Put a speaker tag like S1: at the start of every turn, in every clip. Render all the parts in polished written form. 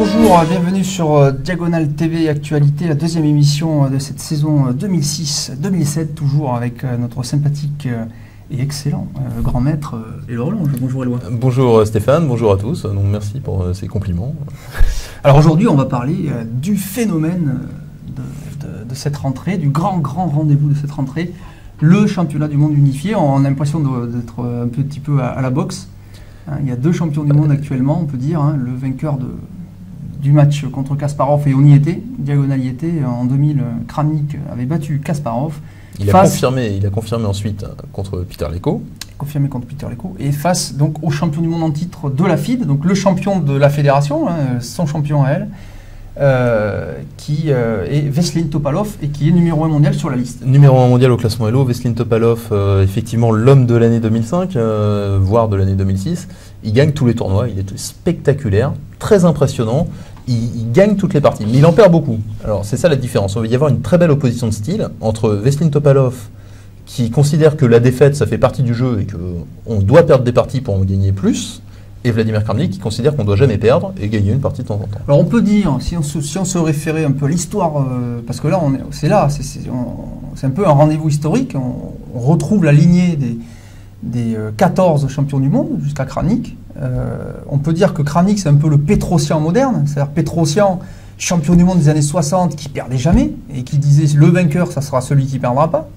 S1: Bonjour, bienvenue sur Diagonale TV Actualité, la deuxième émission de cette saison 2006-2007, toujours avec notre sympathique et excellent grand maître Éloi Rollange. Bonjour Éloi.
S2: Bonjour Stéphane, bonjour à tous, donc merci pour ces compliments.
S1: Alors aujourd'hui on va parler du phénomène de cette rentrée, du grand rendez-vous de cette rentrée, le championnat du monde unifié. On a l'impression d'être un petit peu à la boxe. Il y a deux champions du monde actuellement, on peut dire, le vainqueur du match contre Kasparov, et on y était, Diagonale y était, en 2000, Kramnik avait battu Kasparov.
S2: Il a confirmé ensuite contre Peter Leko.
S1: Confirmé contre Peter Leko, et face donc au champion du monde en titre de la FIDE, donc le champion de la fédération, son champion à elle, qui est Veselin Topalov et qui est numéro 1 mondial sur la liste.
S2: Numéro 1 mondial au classement Elo, Veselin Topalov, effectivement l'homme de l'année 2005, voire de l'année 2006. Il gagne tous les tournois, il est spectaculaire, très impressionnant. Il gagne toutes les parties, mais il en perd beaucoup. Alors c'est ça la différence. Il va y avoir une très belle opposition de style entre Veselin Topalov, qui considère que la défaite ça fait partie du jeu et qu'on doit perdre des parties pour en gagner plus, et Vladimir Kramnik qui considère qu'on ne doit jamais perdre et gagner une partie de temps en temps.
S1: Alors on peut dire, si on se référait un peu à l'histoire, parce que là c'est un peu un rendez-vous historique, on retrouve la lignée des 14 champions du monde jusqu'à Kramnik. On peut dire que Kramnik c'est un peu le Petrosian moderne, c'est-à-dire Petrosian, champion du monde des années 60 qui perdait jamais et qui disait le vainqueur ça sera celui qui perdra pas.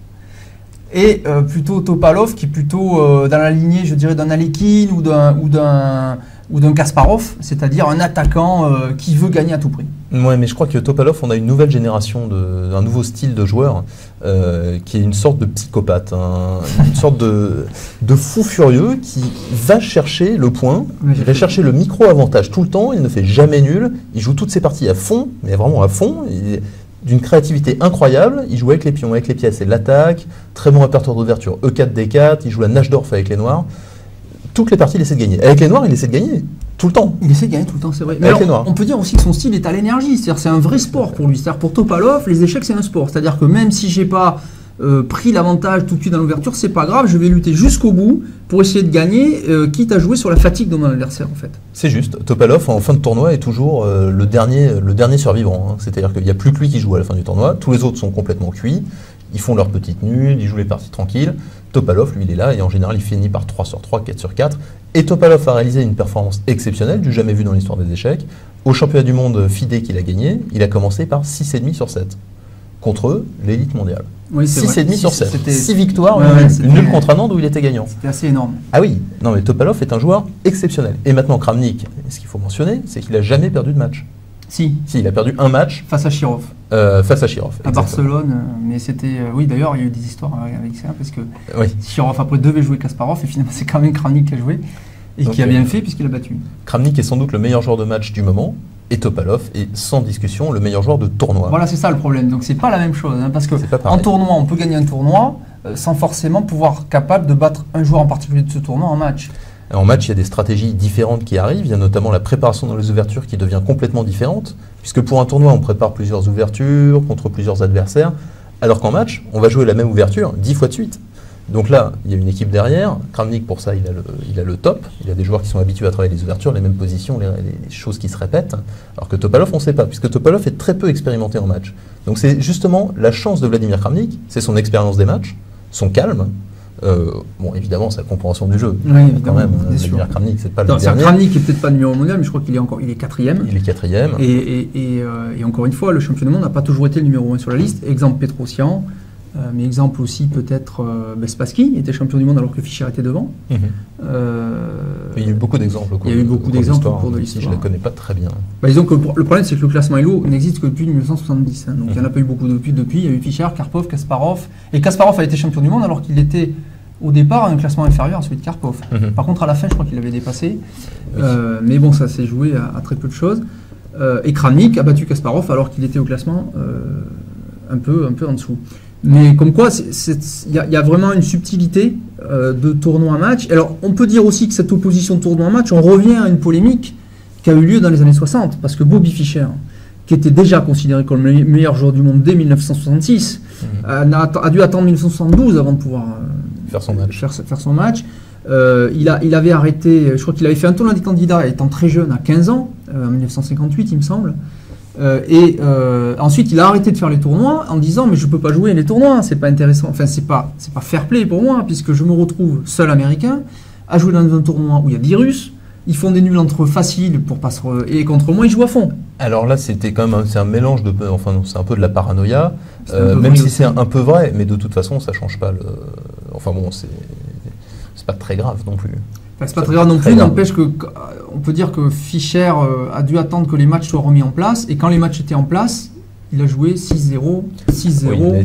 S1: Et plutôt Topalov qui est plutôt dans la lignée, je dirais, d'un Alekhine ou d'un Kasparov, c'est-à-dire un attaquant qui veut gagner à tout prix.
S2: Ouais, mais je crois que Topalov, on a une nouvelle génération, un nouveau style de joueur qui est une sorte de psychopathe, une sorte de fou furieux qui va chercher le point, il va chercher le micro-avantage tout le temps, il ne fait jamais nul, il joue toutes ses parties à fond, mais vraiment à fond. D'une créativité incroyable, il joue avec les pions, avec les pièces et l'attaque, très bon répertoire d'ouverture, E4, D4, il joue la Najdorf avec les noirs. Toutes les parties, il essaie de gagner. Avec les noirs, il essaie de gagner tout le temps.
S1: Il essaie de gagner tout le temps, c'est vrai. Mais alors, on peut dire aussi que son style est à l'énergie, c'est-à-dire c'est un vrai sport pour lui. C'est-à-dire pour Topalov, les échecs c'est un sport. C'est-à-dire que même si j'ai pas pris l'avantage tout de suite dans l'ouverture, c'est pas grave, je vais lutter jusqu'au bout pour essayer de gagner, quitte à jouer sur la fatigue de mon adversaire en fait.
S2: C'est juste. Topalov en fin de tournoi est toujours le dernier survivant. C'est-à-dire qu'il n'y a plus que lui qui joue à la fin du tournoi. Tous les autres sont complètement cuits. Ils font leur petite nude, ils jouent les parties tranquilles. Topalov, lui, il est là et en général, il finit par 3 sur 3, 4 sur 4. Et Topalov a réalisé une performance exceptionnelle, du jamais vu dans l'histoire des échecs. Au championnat du monde FIDE qu'il a gagné, il a commencé par 6,5 sur 7 contre l'élite mondiale.
S1: Oui,
S2: 6,5 sur 7. 6 victoires, une nulle contre un Inde où il était gagnant.
S1: C'était assez énorme.
S2: Ah oui, non mais Topalov est un joueur exceptionnel. Et maintenant Kramnik, ce qu'il faut mentionner, c'est qu'il n'a jamais perdu de match.
S1: Si,
S2: il a perdu un match.
S1: Face à Shirov.
S2: À
S1: Barcelone, mais c'était... oui, d'ailleurs, il y a eu des histoires avec ça, parce que
S2: oui.
S1: Shirov après devait jouer Kasparov, et finalement c'est quand même Kramnik qui a joué, et donc, qui a bien fait puisqu'il a battu.
S2: Kramnik est sans doute le meilleur joueur de match du moment, et Topalov est sans discussion le meilleur joueur de tournoi.
S1: Voilà, c'est ça le problème, donc c'est pas la même chose, parce que en tournoi, on peut gagner un tournoi sans forcément pouvoir capable de battre un joueur en particulier de ce tournoi en match.
S2: En match, il y a des stratégies différentes qui arrivent. Il y a notamment la préparation dans les ouvertures qui devient complètement différente. Puisque pour un tournoi, on prépare plusieurs ouvertures contre plusieurs adversaires. Alors qu'en match, on va jouer la même ouverture 10 fois de suite. Donc là, il y a une équipe derrière. Kramnik, pour ça, il a le top. Il a des joueurs qui sont habitués à travailler les ouvertures, les mêmes positions, les choses qui se répètent. Alors que Topalov, on ne sait pas, puisque Topalov est très peu expérimenté en match. Donc c'est justement la chance de Vladimir Kramnik, c'est son expérience des matchs, son calme. Bon, évidemment, sa compréhension du jeu.
S1: Oui, évidemment.
S2: Quand même, Vladimir Kramnik, c'est pas le dernier.
S1: Kramnik n'est peut-être pas numéro mondial, mais je crois qu'il est quatrième.
S2: Il est quatrième.
S1: Et encore une fois, le champion du monde n'a pas toujours été le numéro 1 sur la liste. Exemple Petrosian, mais exemple aussi peut-être Spassky, il était champion du monde alors que Fischer était devant.
S2: Il y a eu beaucoup d'exemples au cours de l'histoire. Je ne la connais pas très bien.
S1: Disons que le problème, c'est que le classement Elo n'existe que depuis 1970. Donc il n'y en a pas eu beaucoup depuis. Il y a eu Fischer, Karpov, Kasparov. Et Kasparov a été champion du monde alors qu'il était au départ à un classement inférieur à celui de Karpov. Par contre, à la fin, je crois qu'il l'avait dépassé. Mais bon, ça s'est joué à très peu de choses. Et Kramnik a battu Kasparov alors qu'il était au classement un peu en dessous. Mais comme quoi, il y a vraiment une subtilité de tournoi à match. Alors, on peut dire aussi que cette opposition de tournoi à match, on revient à une polémique qui a eu lieu dans les années 60, parce que Bobby Fischer, qui était déjà considéré comme le meilleur joueur du monde dès 1966, a dû attendre 1972 avant de pouvoir faire son match. Il avait arrêté, je crois qu'il avait fait un tournoi des candidats étant très jeune, à 15 ans, en 1958 il me semble. Ensuite il a arrêté de faire les tournois en disant mais je peux pas jouer les tournois, c'est pas intéressant, enfin c'est pas fair play pour moi puisque je me retrouve seul américain à jouer dans un tournoi où il y a 10 Russes, ils font des nuls entre faciles pour pas et contre moi ils jouent à fond.
S2: Alors là c'était quand même c'est un mélange de, enfin non, c'est un peu de la paranoïa, même si c'est un peu vrai, mais de toute façon ça change pas le, enfin bon c'est pas très grave non plus.
S1: C'est pas très grave non plus, n'empêche que on peut dire que Fischer a dû attendre que les matchs soient remis en place, et quand les matchs étaient en place, il a joué 6-0, 6-0,
S2: oui,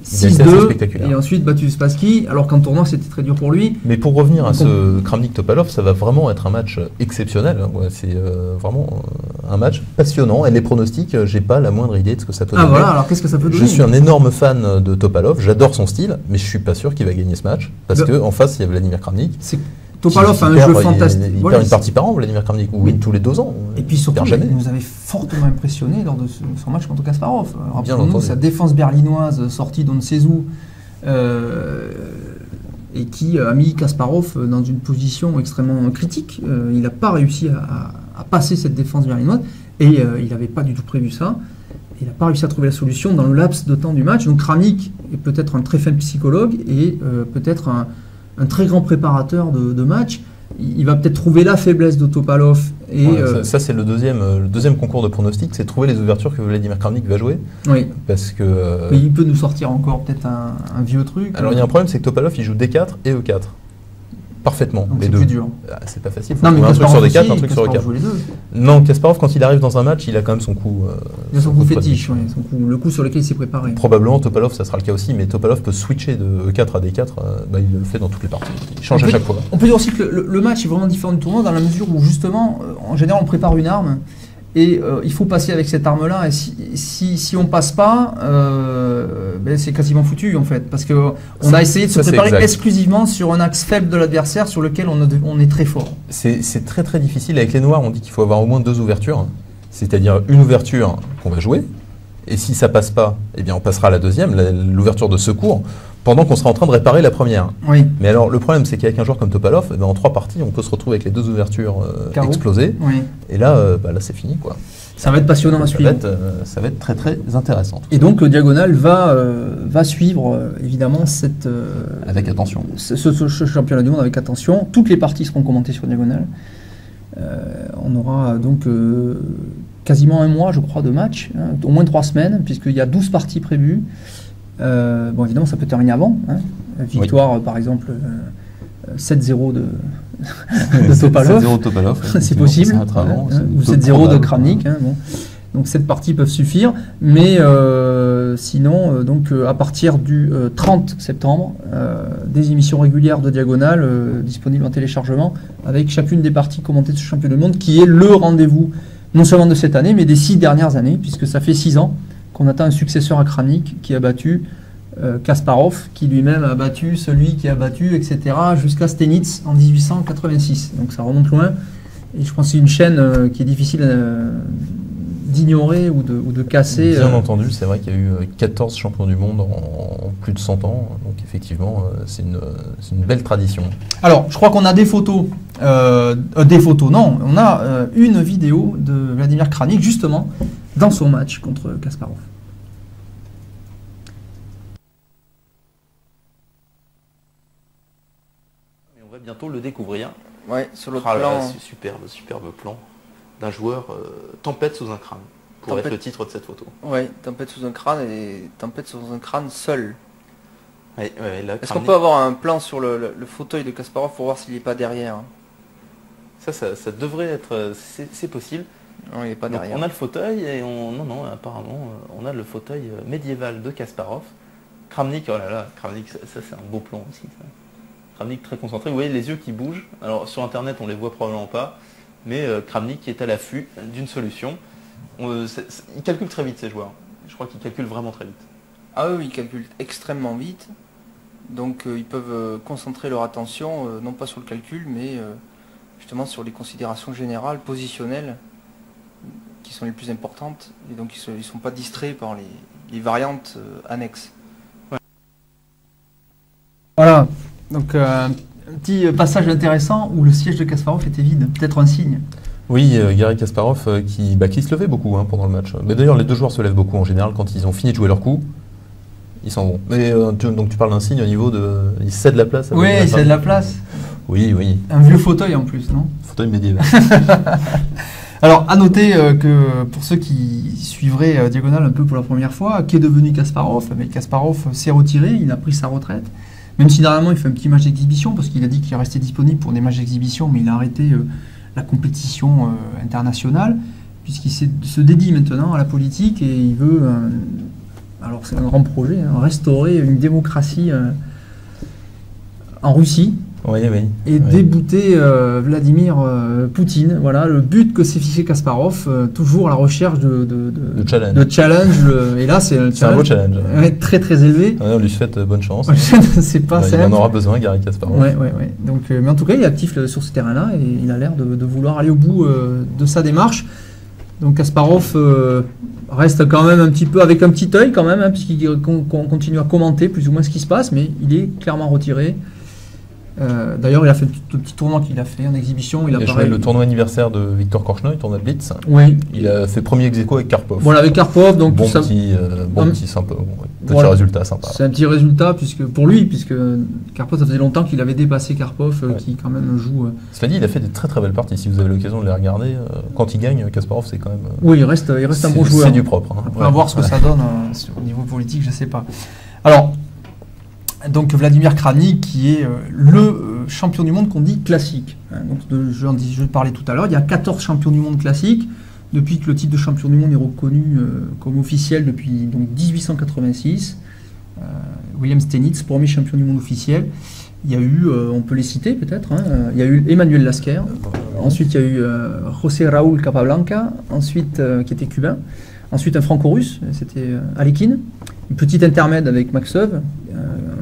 S1: 6-2, et ensuite battu Spassky, alors qu'en tournoi c'était très dur pour lui.
S2: Mais pour revenir à ce Kramnik-Topalov, ça va vraiment être un match exceptionnel, c'est vraiment un match passionnant, et les pronostics, j'ai pas la moindre idée de ce que ça peut donner.
S1: Voilà, alors qu'est-ce que ça peut donner?
S2: Je suis un énorme fan de Topalov, j'adore son style, mais je suis pas sûr qu'il va gagner ce match, parce qu'en face il y a Vladimir Kramnik.
S1: Topalov a un jeu fantastique.
S2: Il perd une partie par an, Vladimir Kramnik, ou tous les 2 ans.
S1: Et puis surtout, il nous avait fortement impressionné lors de son match contre Kasparov. Rappelons-nous sa défense berlinoise sortie d'on ne sait où, et qui a mis Kasparov dans une position extrêmement critique. Il n'a pas réussi à passer cette défense berlinoise, et il n'avait pas du tout prévu ça. Il n'a pas réussi à trouver la solution dans le laps de temps du match. Donc Kramnik est peut-être un très fin psychologue et peut-être un très grand préparateur de match. Il va peut-être trouver la faiblesse de Topalov. Et
S2: ça c'est le deuxième concours de pronostic, c'est trouver les ouvertures que Vladimir Kramnik va jouer.
S1: Oui.
S2: Parce que
S1: mais il peut nous sortir encore peut-être un vieux truc.
S2: Alors il y a un problème, c'est que Topalov il joue D4 et E4. Parfaitement.
S1: C'est plus dur.
S2: C'est pas facile. Faut trouver un truc sur D4, un truc sur E4. Non, Kasparov, quand il arrive dans un match, il a quand même son coup.
S1: Il a son coup fétiche, le coup sur lequel il s'est préparé.
S2: Probablement, Topalov, ça sera le cas aussi, mais Topalov peut switcher de E4 à D4, il le fait dans toutes les parties. Il change à chaque fois.
S1: On peut dire aussi que le match est vraiment différent du tournoi dans la mesure où, justement, en général, on prépare une arme. Et il faut passer avec cette arme-là. Et si on passe pas, c'est quasiment foutu en fait. Parce qu'on a essayé de se préparer exclusivement sur un axe faible de l'adversaire sur lequel on est très fort.
S2: C'est très très difficile. Avec les noirs, on dit qu'il faut avoir au moins 2 ouvertures. C'est-à-dire une ouverture qu'on va jouer. Et si ça passe pas, eh bien on passera à la deuxième, l'ouverture de secours, pendant qu'on sera en train de réparer la première.
S1: Oui.
S2: Mais alors le problème c'est qu'avec un joueur comme Topalov, en 3 parties, on peut se retrouver avec les 2 ouvertures explosées.
S1: Oui.
S2: Et là, là c'est fini quoi.
S1: Ça va être passionnant à suivre.
S2: Ça va être très très intéressant.
S1: Et donc le Diagonal va suivre évidemment cette
S2: avec attention.
S1: Ce championnat du monde avec attention. Toutes les parties seront commentées sur Diagonal. On aura donc quasiment un mois, je crois, de match, au moins 3 semaines, puisqu'il y a 12 parties prévues. Bon, évidemment, ça peut terminer avant. Victoire, par exemple, 7-0 de Topalov.
S2: 7-0 Topalov.
S1: C'est possible. Ou 7-0 de Kramnik. Bon. Donc, cette partie peuvent suffire. Mais sinon, à partir du 30 septembre, des émissions régulières de Diagonale disponibles en téléchargement, avec chacune des parties commentées de ce championnat du monde, qui est le rendez-vous non seulement de cette année, mais des 6 dernières années, puisque ça fait 6 ans qu'on attend un successeur à Kramnik qui a battu Kasparov, qui lui-même a battu celui qui a battu, etc., jusqu'à Stenitz en 1886. Donc ça remonte loin, et je pense que c'est une chaîne qui est difficile d'ignorer ou de casser.
S2: Bien entendu, c'est vrai qu'il y a eu 14 champions du monde en plus de 100 ans, donc effectivement, c'est une belle tradition.
S1: Alors, je crois qu'on a des photos. Non, on a une vidéo de Vladimir Kramnik, justement, dans son match contre Kasparov.
S2: Et on va bientôt le découvrir.
S1: Ouais, sur l'autre plan.
S2: Là, superbe plan d'un joueur tempête sous un crâne, pour être le titre de cette photo.
S1: Oui, tempête sous un crâne, et tempête sous un crâne seul.
S2: Ouais,
S1: est-ce qu'on peut avoir un plan sur le fauteuil de Kasparov pour voir s'il n'est pas derrière?
S2: Ça devrait être... C'est possible.
S1: Non, il n'est pas derrière.
S2: On a le fauteuil, et non, apparemment, on a le fauteuil médiéval de Kasparov. Kramnik, oh là là, Kramnik, ça c'est un beau plan aussi. Ça. Kramnik très concentré, vous voyez les yeux qui bougent. Alors sur internet, on les voit probablement pas, mais Kramnik est à l'affût d'une solution. Il calcule très vite, ces joueurs. Je crois qu'ils calculent vraiment très vite.
S1: Ah oui, ils calculent extrêmement vite. Donc ils peuvent concentrer leur attention, non pas sur le calcul, mais justement sur les considérations générales, positionnelles, qui sont les plus importantes. Et donc ils ne sont pas distraits par les variantes annexes. Ouais. Voilà. Donc Un petit passage intéressant où le siège de Kasparov était vide, peut-être un signe.
S2: Oui, Garry Kasparov qui se levait beaucoup pendant le match. Mais d'ailleurs, les deux joueurs se lèvent beaucoup en général quand ils ont fini de jouer leur coup. Ils s'en vont. Mais donc tu parles d'un signe au niveau de... Ils cèdent la place.
S1: Oui, ils cèdent la place.
S2: Oui, oui.
S1: Un vieux fauteuil en plus, non?
S2: Fauteuil médiéval.
S1: Alors, à noter que pour ceux qui suivraient Diagonale un peu pour la première fois, qu'est devenu Kasparov? Mais Kasparov s'est retiré, il a pris sa retraite. Même si dernièrement il fait un petit match d'exhibition, parce qu'il a dit qu'il restait disponible pour des matchs d'exhibition, mais il a arrêté la compétition internationale, puisqu'il se dédie maintenant à la politique et il veut, alors c'est un grand projet, restaurer une démocratie en Russie.
S2: Oui, oui.
S1: Et débouter Vladimir Poutine. Voilà le but que s'est fixé Kasparov, toujours à la recherche de challenge. Et là, c'est
S2: un beau challenge.
S1: Très très élevé.
S2: On lui souhaite bonne chance.
S1: C'est pas simple.
S2: Il en aura besoin, Garry Kasparov.
S1: Ouais. Donc, mais en tout cas, il est actif sur ce terrain-là et il a l'air de vouloir aller au bout de sa démarche. Donc Kasparov reste quand même un petit peu avec un petit œil quand même, puisqu'il continue à commenter plus ou moins ce qui se passe, mais il est clairement retiré. D'ailleurs, il a fait le petit tournoi qu'il a fait en exhibition.
S2: Il a joué le tournoi anniversaire de Victor Korchnoi, le tournoi de Blitz.
S1: Oui.
S2: Il a fait premier ex-aequo avec Karpov.
S1: Voilà, avec Karpov. Donc
S2: petit sympa, petit résultat sympa.
S1: C'est un petit résultat pour lui, puisque Karpov, ça faisait longtemps qu'il avait dépassé Karpov, qui quand même joue.
S2: Cela dit, il a fait des très très belles parties. Si vous avez l'occasion de les regarder, quand il gagne, Kasparov, c'est quand même.
S1: Oui, il reste un bon joueur.
S2: C'est du propre.
S1: Après, à voir ce que ça donne au niveau politique, je ne sais pas. Alors. Donc Vladimir Kramnik qui est le champion du monde qu'on dit classique. Donc je parlais tout à l'heure, il y a 14 champions du monde classiques depuis que le titre de champion du monde est reconnu comme officiel depuis donc 1886. William Stenitz, premier champion du monde officiel. Il y a eu, on peut les citer peut-être, il y a eu Emmanuel Lasker, ensuite il y a eu José Raúl Capablanca, ensuite qui était cubain, ensuite un franco-russe, c'était Alekhine, une petite intermède avec Maxov,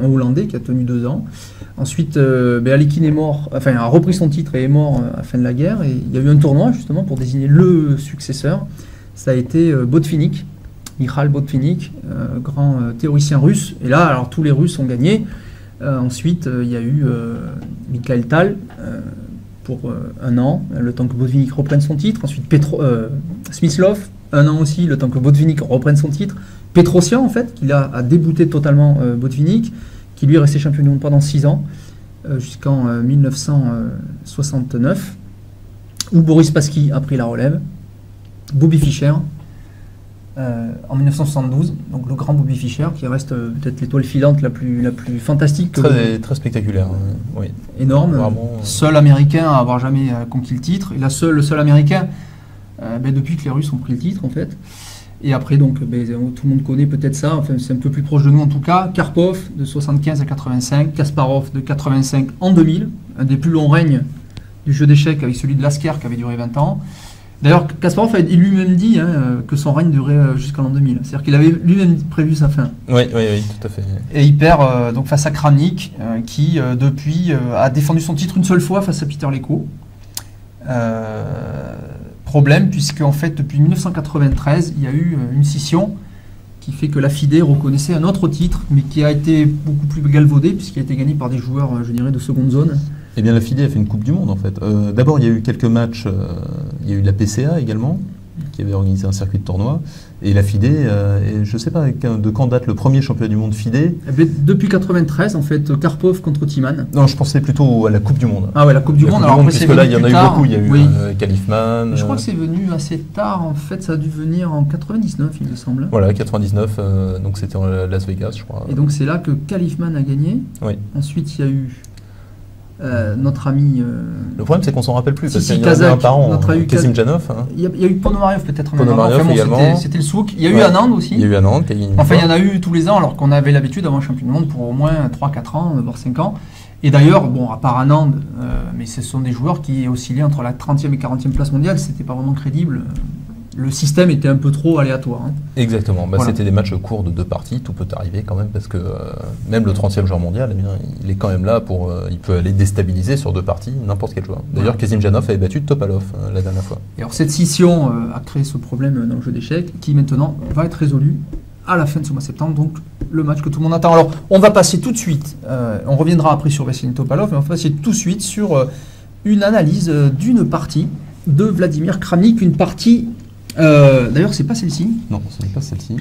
S1: un Hollandais qui a tenu 2 ans. Ensuite, Alekhine est mort, enfin a repris son titre et est mort à la fin de la guerre. Et il y a eu un tournoi justement pour désigner le successeur. Ça a été Botvinnik, Mikhail Botvinnik, grand théoricien russe. Et là, alors tous les Russes ont gagné. Ensuite, il y a eu Mikhail Tal pour 1 an, le temps que Botvinnik reprenne son titre. Ensuite, Smyslov, 1 an aussi, le temps que Botvinnik reprenne son titre. Petrosian, en fait, qui a débouté totalement Botvinnik, qui lui est resté champion du monde pendant 6 ans, jusqu'en 1969, où Boris Spassky a pris la relève, Bobby Fischer, en 1972, donc le grand Bobby Fischer, qui reste peut-être l'étoile filante la plus fantastique.
S2: Très spectaculaire, oui.
S1: Énorme,
S2: vraiment,
S1: seul américain à avoir jamais conquis le titre, et le seul américain depuis que les Russes ont pris le titre, en fait. Et après, donc, tout le monde connaît peut-être ça, enfin, c'est un peu plus proche de nous en tout cas. Karpov de 75 à 85, Kasparov de 85 en 2000, un des plus longs règnes du jeu d'échecs avec celui de Lasker qui avait duré 20 ans. D'ailleurs, Kasparov a lui-même dit que son règne durait jusqu'en l'an 2000. C'est-à-dire qu'il avait lui-même prévu sa fin.
S2: Oui, tout à fait.
S1: Et il perd donc face à Kramnik, qui depuis a défendu son titre une seule fois face à Peter Leko. Problème, puisque en fait, depuis 1993, il y a eu une scission qui fait que la FIDE reconnaissait un autre titre, mais qui a été beaucoup plus galvaudé, puisqu'il a été gagné par des joueurs, je dirais, de seconde zone.
S2: Eh bien, la FIDE a fait une Coupe du Monde, en fait. D'abord, il y a eu quelques matchs, il y a eu la PCA également, qui avait organisé un circuit de tournoi, et la FIDE, je ne sais pas de quand date le premier championnat du monde FIDE.
S1: Depuis 93, en fait, Karpov contre Timan.
S2: Non, je pensais plutôt à la Coupe du Monde.
S1: Ah ouais, la Coupe du Monde. Alors après,
S2: puisque là, il y en a eu beaucoup. Il y a eu Kalifman.
S1: Je crois que c'est venu assez tard. En fait, ça a dû venir en 99, il me semble.
S2: Voilà, 99. Donc c'était en Las Vegas, je crois.
S1: Et donc c'est là que Kalifman a gagné.
S2: Oui.
S1: Ensuite, il y a eu notre ami.
S2: Le problème, c'est qu'on s'en rappelle plus. Parce qu'il y
S1: en
S2: a un par an. Kazimjanov.
S1: Il y a eu Ponomarev peut-être.
S2: Ponomarev également.
S1: C'était le souk. Il y a eu Anand aussi.
S2: Il y a eu Anand.
S1: Enfin, il y en a eu tous les ans, alors qu'on avait l'habitude d'avoir un champion du monde pour au moins 3-4 ans, voire 5 ans. Et d'ailleurs, bon, à part Anand, mais ce sont des joueurs qui oscillaient entre la 30e et 40e place mondiale. C'était pas vraiment crédible. Le système était un peu trop aléatoire.
S2: Exactement. Voilà. C'était des matchs courts de 2 parties. Tout peut arriver quand même, parce que même le 30e joueur mondial, eh bien, il est quand même là il peut aller déstabiliser sur 2 parties n'importe quel joueur. D'ailleurs, Kazimjanov avait battu Topalov la dernière fois.
S1: Et alors cette scission a créé ce problème dans le jeu d'échecs qui maintenant va être résolu à la fin de ce mois de septembre. Donc le match que tout le monde attend. Alors, on va passer tout de suite, on reviendra après sur Vassili Topalov, mais on va passer tout de suite sur une analyse d'une partie de Vladimir Kramnik, une partie... D'ailleurs, c'est pas celle-ci.
S2: Non, ce n'est pas celle-ci.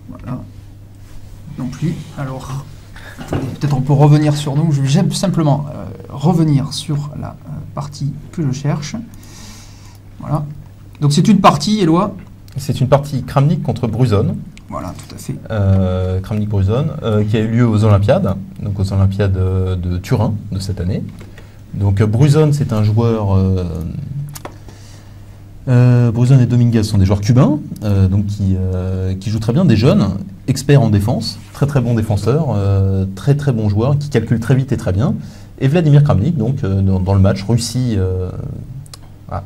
S1: Voilà. Non plus. Alors, attendez, peut-être on peut revenir sur nous. Je vais simplement revenir sur la partie que je cherche. Voilà. Donc c'est une partie, Éloi.
S2: C'est une partie Kramnik contre Bruzon.
S1: Voilà, tout à fait.
S2: Kramnik-Bruzon, qui a eu lieu aux Olympiades, donc aux Olympiades de Turin de cette année. Donc Bruzon, c'est un joueur... Bruzon et Dominguez sont des joueurs cubains, donc qui jouent très bien, des jeunes, experts en défense, très très bons défenseurs, très très bons joueurs, qui calculent très vite et très bien. Et Vladimir Kramnik, donc dans le match Russie...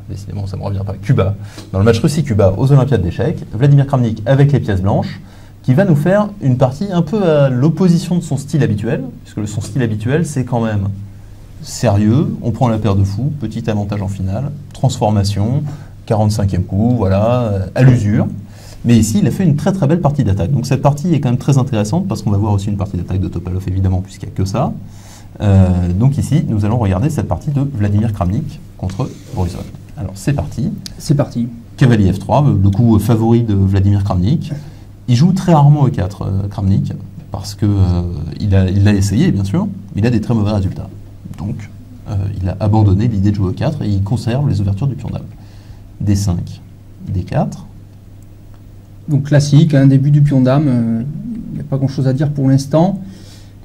S2: décidément, ça ne me revient pas. Cuba. Dans le match Russie-Cuba aux Olympiades d'échecs, Vladimir Kramnik avec les pièces blanches, qui va nous faire une partie un peu à l'opposition de son style habituel, puisque son style habituel, c'est quand même sérieux, on prend la paire de fous, petit avantage en finale, transformation, 45e coup, voilà, à l'usure. Mais ici, il a fait une très très belle partie d'attaque. Donc cette partie est quand même très intéressante, parce qu'on va voir aussi une partie d'attaque de Topalov, évidemment, puisqu'il n'y a que ça. Donc ici, nous allons regarder cette partie de Vladimir Kramnik contre Bruzon. Alors c'est parti.
S1: C'est parti.
S2: Cavalier F3, le coup favori de Vladimir Kramnik. Il joue très rarement E4, Kramnik, parce que il l'a essayé, bien sûr, mais il a des très mauvais résultats. Donc il a abandonné l'idée de jouer E4 et il conserve les ouvertures du pion dame. D5, D4.
S1: Donc classique, un début du pion dame, il n'y a pas grand chose à dire pour l'instant.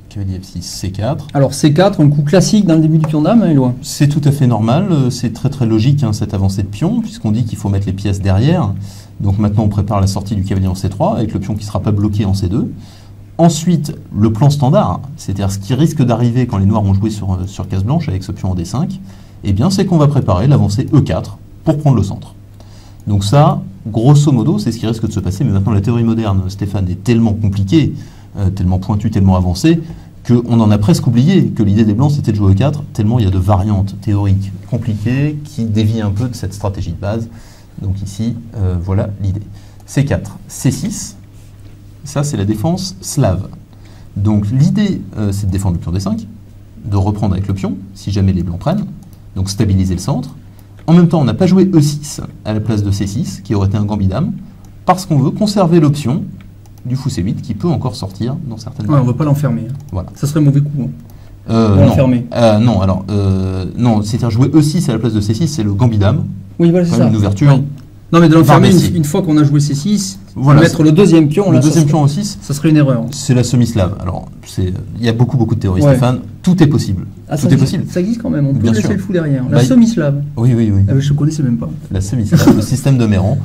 S2: Cavalier F6, C4.
S1: Alors C4, un coup classique dans le début du pion dame, hein, Éloi?
S2: C'est tout à fait normal, c'est très très logique hein, cette avancée de pion, puisqu'on dit qu'il faut mettre les pièces derrière. Donc maintenant on prépare la sortie du cavalier en C3, avec le pion qui ne sera pas bloqué en C2. Ensuite, le plan standard, c'est-à-dire ce qui risque d'arriver quand les noirs ont joué sur case blanche avec ce pion en D5, eh bien c'est qu'on va préparer l'avancée E4 pour prendre le centre. Donc ça, grosso modo, c'est ce qui risque de se passer, mais maintenant la théorie moderne, Stéphane, est tellement compliquée, tellement pointue, tellement avancée, qu'on en a presque oublié que l'idée des blancs c'était de jouer E4, tellement il y a de variantes théoriques compliquées qui dévient un peu de cette stratégie de base. Donc ici, voilà l'idée. C4, C6, ça c'est la défense slave. Donc l'idée c'est de défendre le pion D5, de reprendre avec le pion, si jamais les blancs prennent, donc stabiliser le centre. En même temps, on n'a pas joué E6 à la place de C6, qui aurait été un gambit dame, parce qu'on veut conserver l'option du fou C8 qui peut encore sortir dans certaines...
S1: Ouais, on ne veut pas l'enfermer. Hein.
S2: Voilà.
S1: Ça serait mauvais coup.
S2: L'enfermer. Non, alors, non, c'est-à-dire jouer E6 à la place de C6, c'est le gambit dame.
S1: Oui, voilà, c'est ça.
S2: Une ouverture.
S1: Oui. Non, mais de l'enfermer, une fois qu'on a joué C6, voilà, mettre le deuxième pion.
S2: Le deuxième pion E6,
S1: ça serait une erreur.
S2: C'est la semi-slave. Alors, il y a beaucoup de théories, ouais. Stéphane. Tout est possible.
S1: Ah,
S2: tout est possible.
S1: Ça existe quand même. On peut laisser le fou derrière. La
S2: bah,
S1: semi-slave.
S2: Oui.
S1: Ah, je ne connaissais même pas.
S2: La semi-slave, le système de Méran.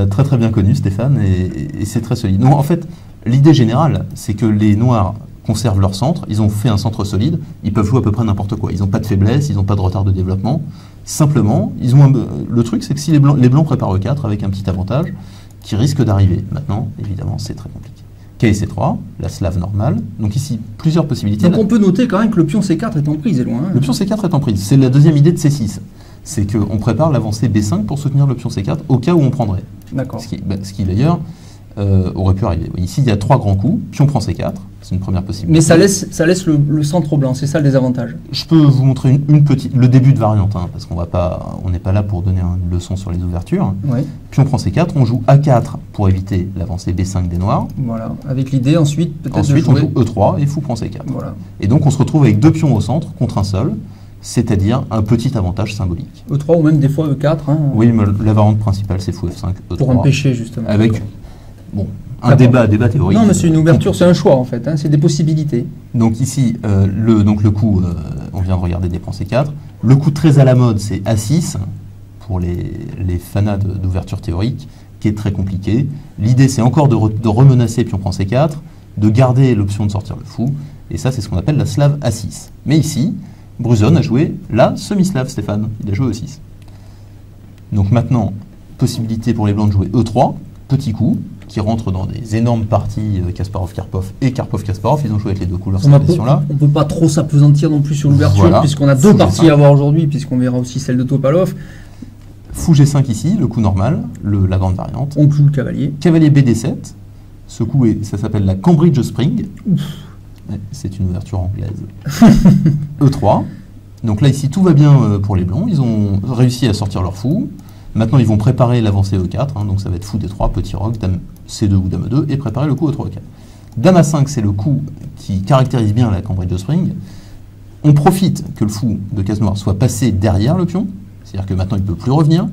S2: Très très bien connu, Stéphane, et c'est très solide. Donc, en fait, l'idée générale, c'est que les noirs conservent leur centre. Ils ont fait un centre solide. Ils peuvent jouer à peu près n'importe quoi. Ils n'ont pas de faiblesse, ils n'ont pas de retard de développement. Simplement, le truc, c'est que si les blancs préparent E4 avec un petit avantage qui risque d'arriver. Maintenant, évidemment, c'est très compliqué. KC3, la slave normale. Donc ici, plusieurs possibilités.
S1: Donc on peut noter quand même que le pion C4 est en prise, est loin. Hein.
S2: Le pion C4 est en prise. C'est la deuxième idée de C6. C'est qu'on prépare l'avancée B5 pour soutenir le pion C4 au cas où on prendrait.
S1: D'accord.
S2: Ce qui d'ailleurs aurait pu arriver. Ici, il y a 3 grands coups. Pion prend C4. C'est une première possibilité.
S1: Mais ça laisse le centre au blanc, c'est ça le désavantage.
S2: Je peux vous montrer le début de variante, hein, parce qu'on n'est pas là pour donner une leçon sur les ouvertures.
S1: Oui.
S2: Puis on prend C4, on joue A4 pour éviter l'avancée B5 des noirs.
S1: Voilà, avec l'idée ensuite peut-être de jouer...
S2: on joue E3 et fou prend C4.
S1: Voilà.
S2: Et donc on se retrouve avec 2 pions au centre contre un seul, c'est-à-dire un petit avantage symbolique.
S1: E3 ou même des fois E4. Hein.
S2: Oui, mais la variante principale c'est fou F5, E3.
S1: Pour empêcher justement.
S2: Avec... Bon, un débat théorique.
S1: Non, mais c'est une ouverture, c'est un choix en fait, hein, c'est des possibilités.
S2: Donc ici, le coup, on vient de regarder des plans C4. Le coup très à la mode, c'est A6, pour les fanats d'ouverture théorique, qui est très compliqué. L'idée, c'est encore de remenacer, puis on prend C4, de garder l'option de sortir le fou, et ça, c'est ce qu'on appelle la slave A6. Mais ici, Bruzon a joué la semi-slave, Stéphane. Il a joué E6. Donc maintenant, possibilité pour les blancs de jouer E3, petit coup, qui rentrent dans des énormes parties Kasparov-Karpov et Karpov-Kasparov. Ils ont joué avec les deux couleurs cette édition-là.
S1: On ne peut pas trop s'apesantir non plus sur l'ouverture, voilà, puisqu'on a 2 parties à voir aujourd'hui, puisqu'on verra aussi celle de Topalov.
S2: Fou G5 ici, le coup normal, la grande variante.
S1: On cloue le cavalier.
S2: Cavalier BD7, Ce coup, ça s'appelle la Cambridge Spring. Ouais, c'est une ouverture anglaise. E3. Donc là, ici, tout va bien pour les blancs. Ils ont réussi à sortir leur fou. Maintenant, ils vont préparer l'avancée E4. Hein, donc ça va être fou D3, petit roc, dame C2 ou dame E2, et préparer le coup E3, E4. Dame A5, c'est le coup qui caractérise bien la Cambridge Spring. On profite que le fou de case noire soit passé derrière le pion, c'est-à-dire que maintenant il ne peut plus revenir,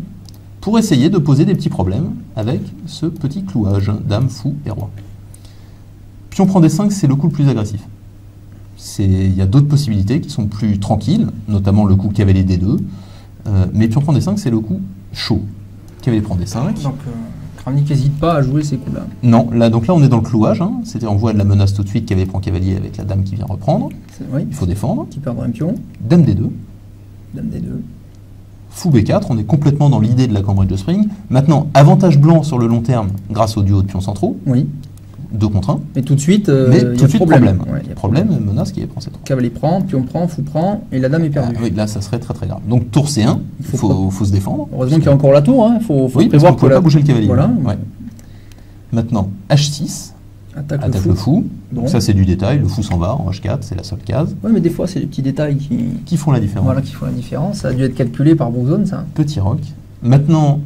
S2: pour essayer de poser des petits problèmes avec ce petit clouage, dame, fou et roi. Pion prend D5, c'est le coup le plus agressif. Il y a d'autres possibilités qui sont plus tranquilles, notamment le coup cavalier D2, mais pion prend D5, c'est le coup chaud. Cavalier prend D5.
S1: Donc Kramnik n'hésite pas à jouer ces coups-là.
S2: Non, donc là on est dans le clouage, hein, c'est-à-dire on voit de la menace tout de suite, cavalier prend cavalier avec la dame qui vient reprendre.
S1: Oui.
S2: Il faut défendre.
S1: Qui perdra un pion.
S2: Dame D2.
S1: Dame D2.
S2: Fou B4, on est complètement dans l'idée de la Cambridge Spring. Maintenant, avantage blanc sur le long terme grâce au duo de pions centraux.
S1: Oui.
S2: 2 contre 1.
S1: Mais tout de suite,
S2: problème.
S1: Ouais,
S2: problème, menace qui est prend C3.
S1: Cavalier prend, pion prend, fou prend, et la dame est perdue.
S2: Oui, là, ça serait très très grave. Donc tour C1, il faut se défendre.
S1: Heureusement qu'il y a encore la tour, hein. Faut
S2: oui,
S1: prévoir
S2: qu'on ne peut pas bouger le cavalier.
S1: Voilà.
S2: Ouais. Maintenant, H6,
S1: attaque
S2: le fou.
S1: Bon.
S2: Donc ça, c'est du détail. Le fou s'en va en H4, c'est la seule case.
S1: Oui, mais des fois, c'est des petits détails
S2: qui font la différence.
S1: Voilà, qui font la différence. Ça a dû être calculé par Bouzone, ça.
S2: Petit roc. Maintenant,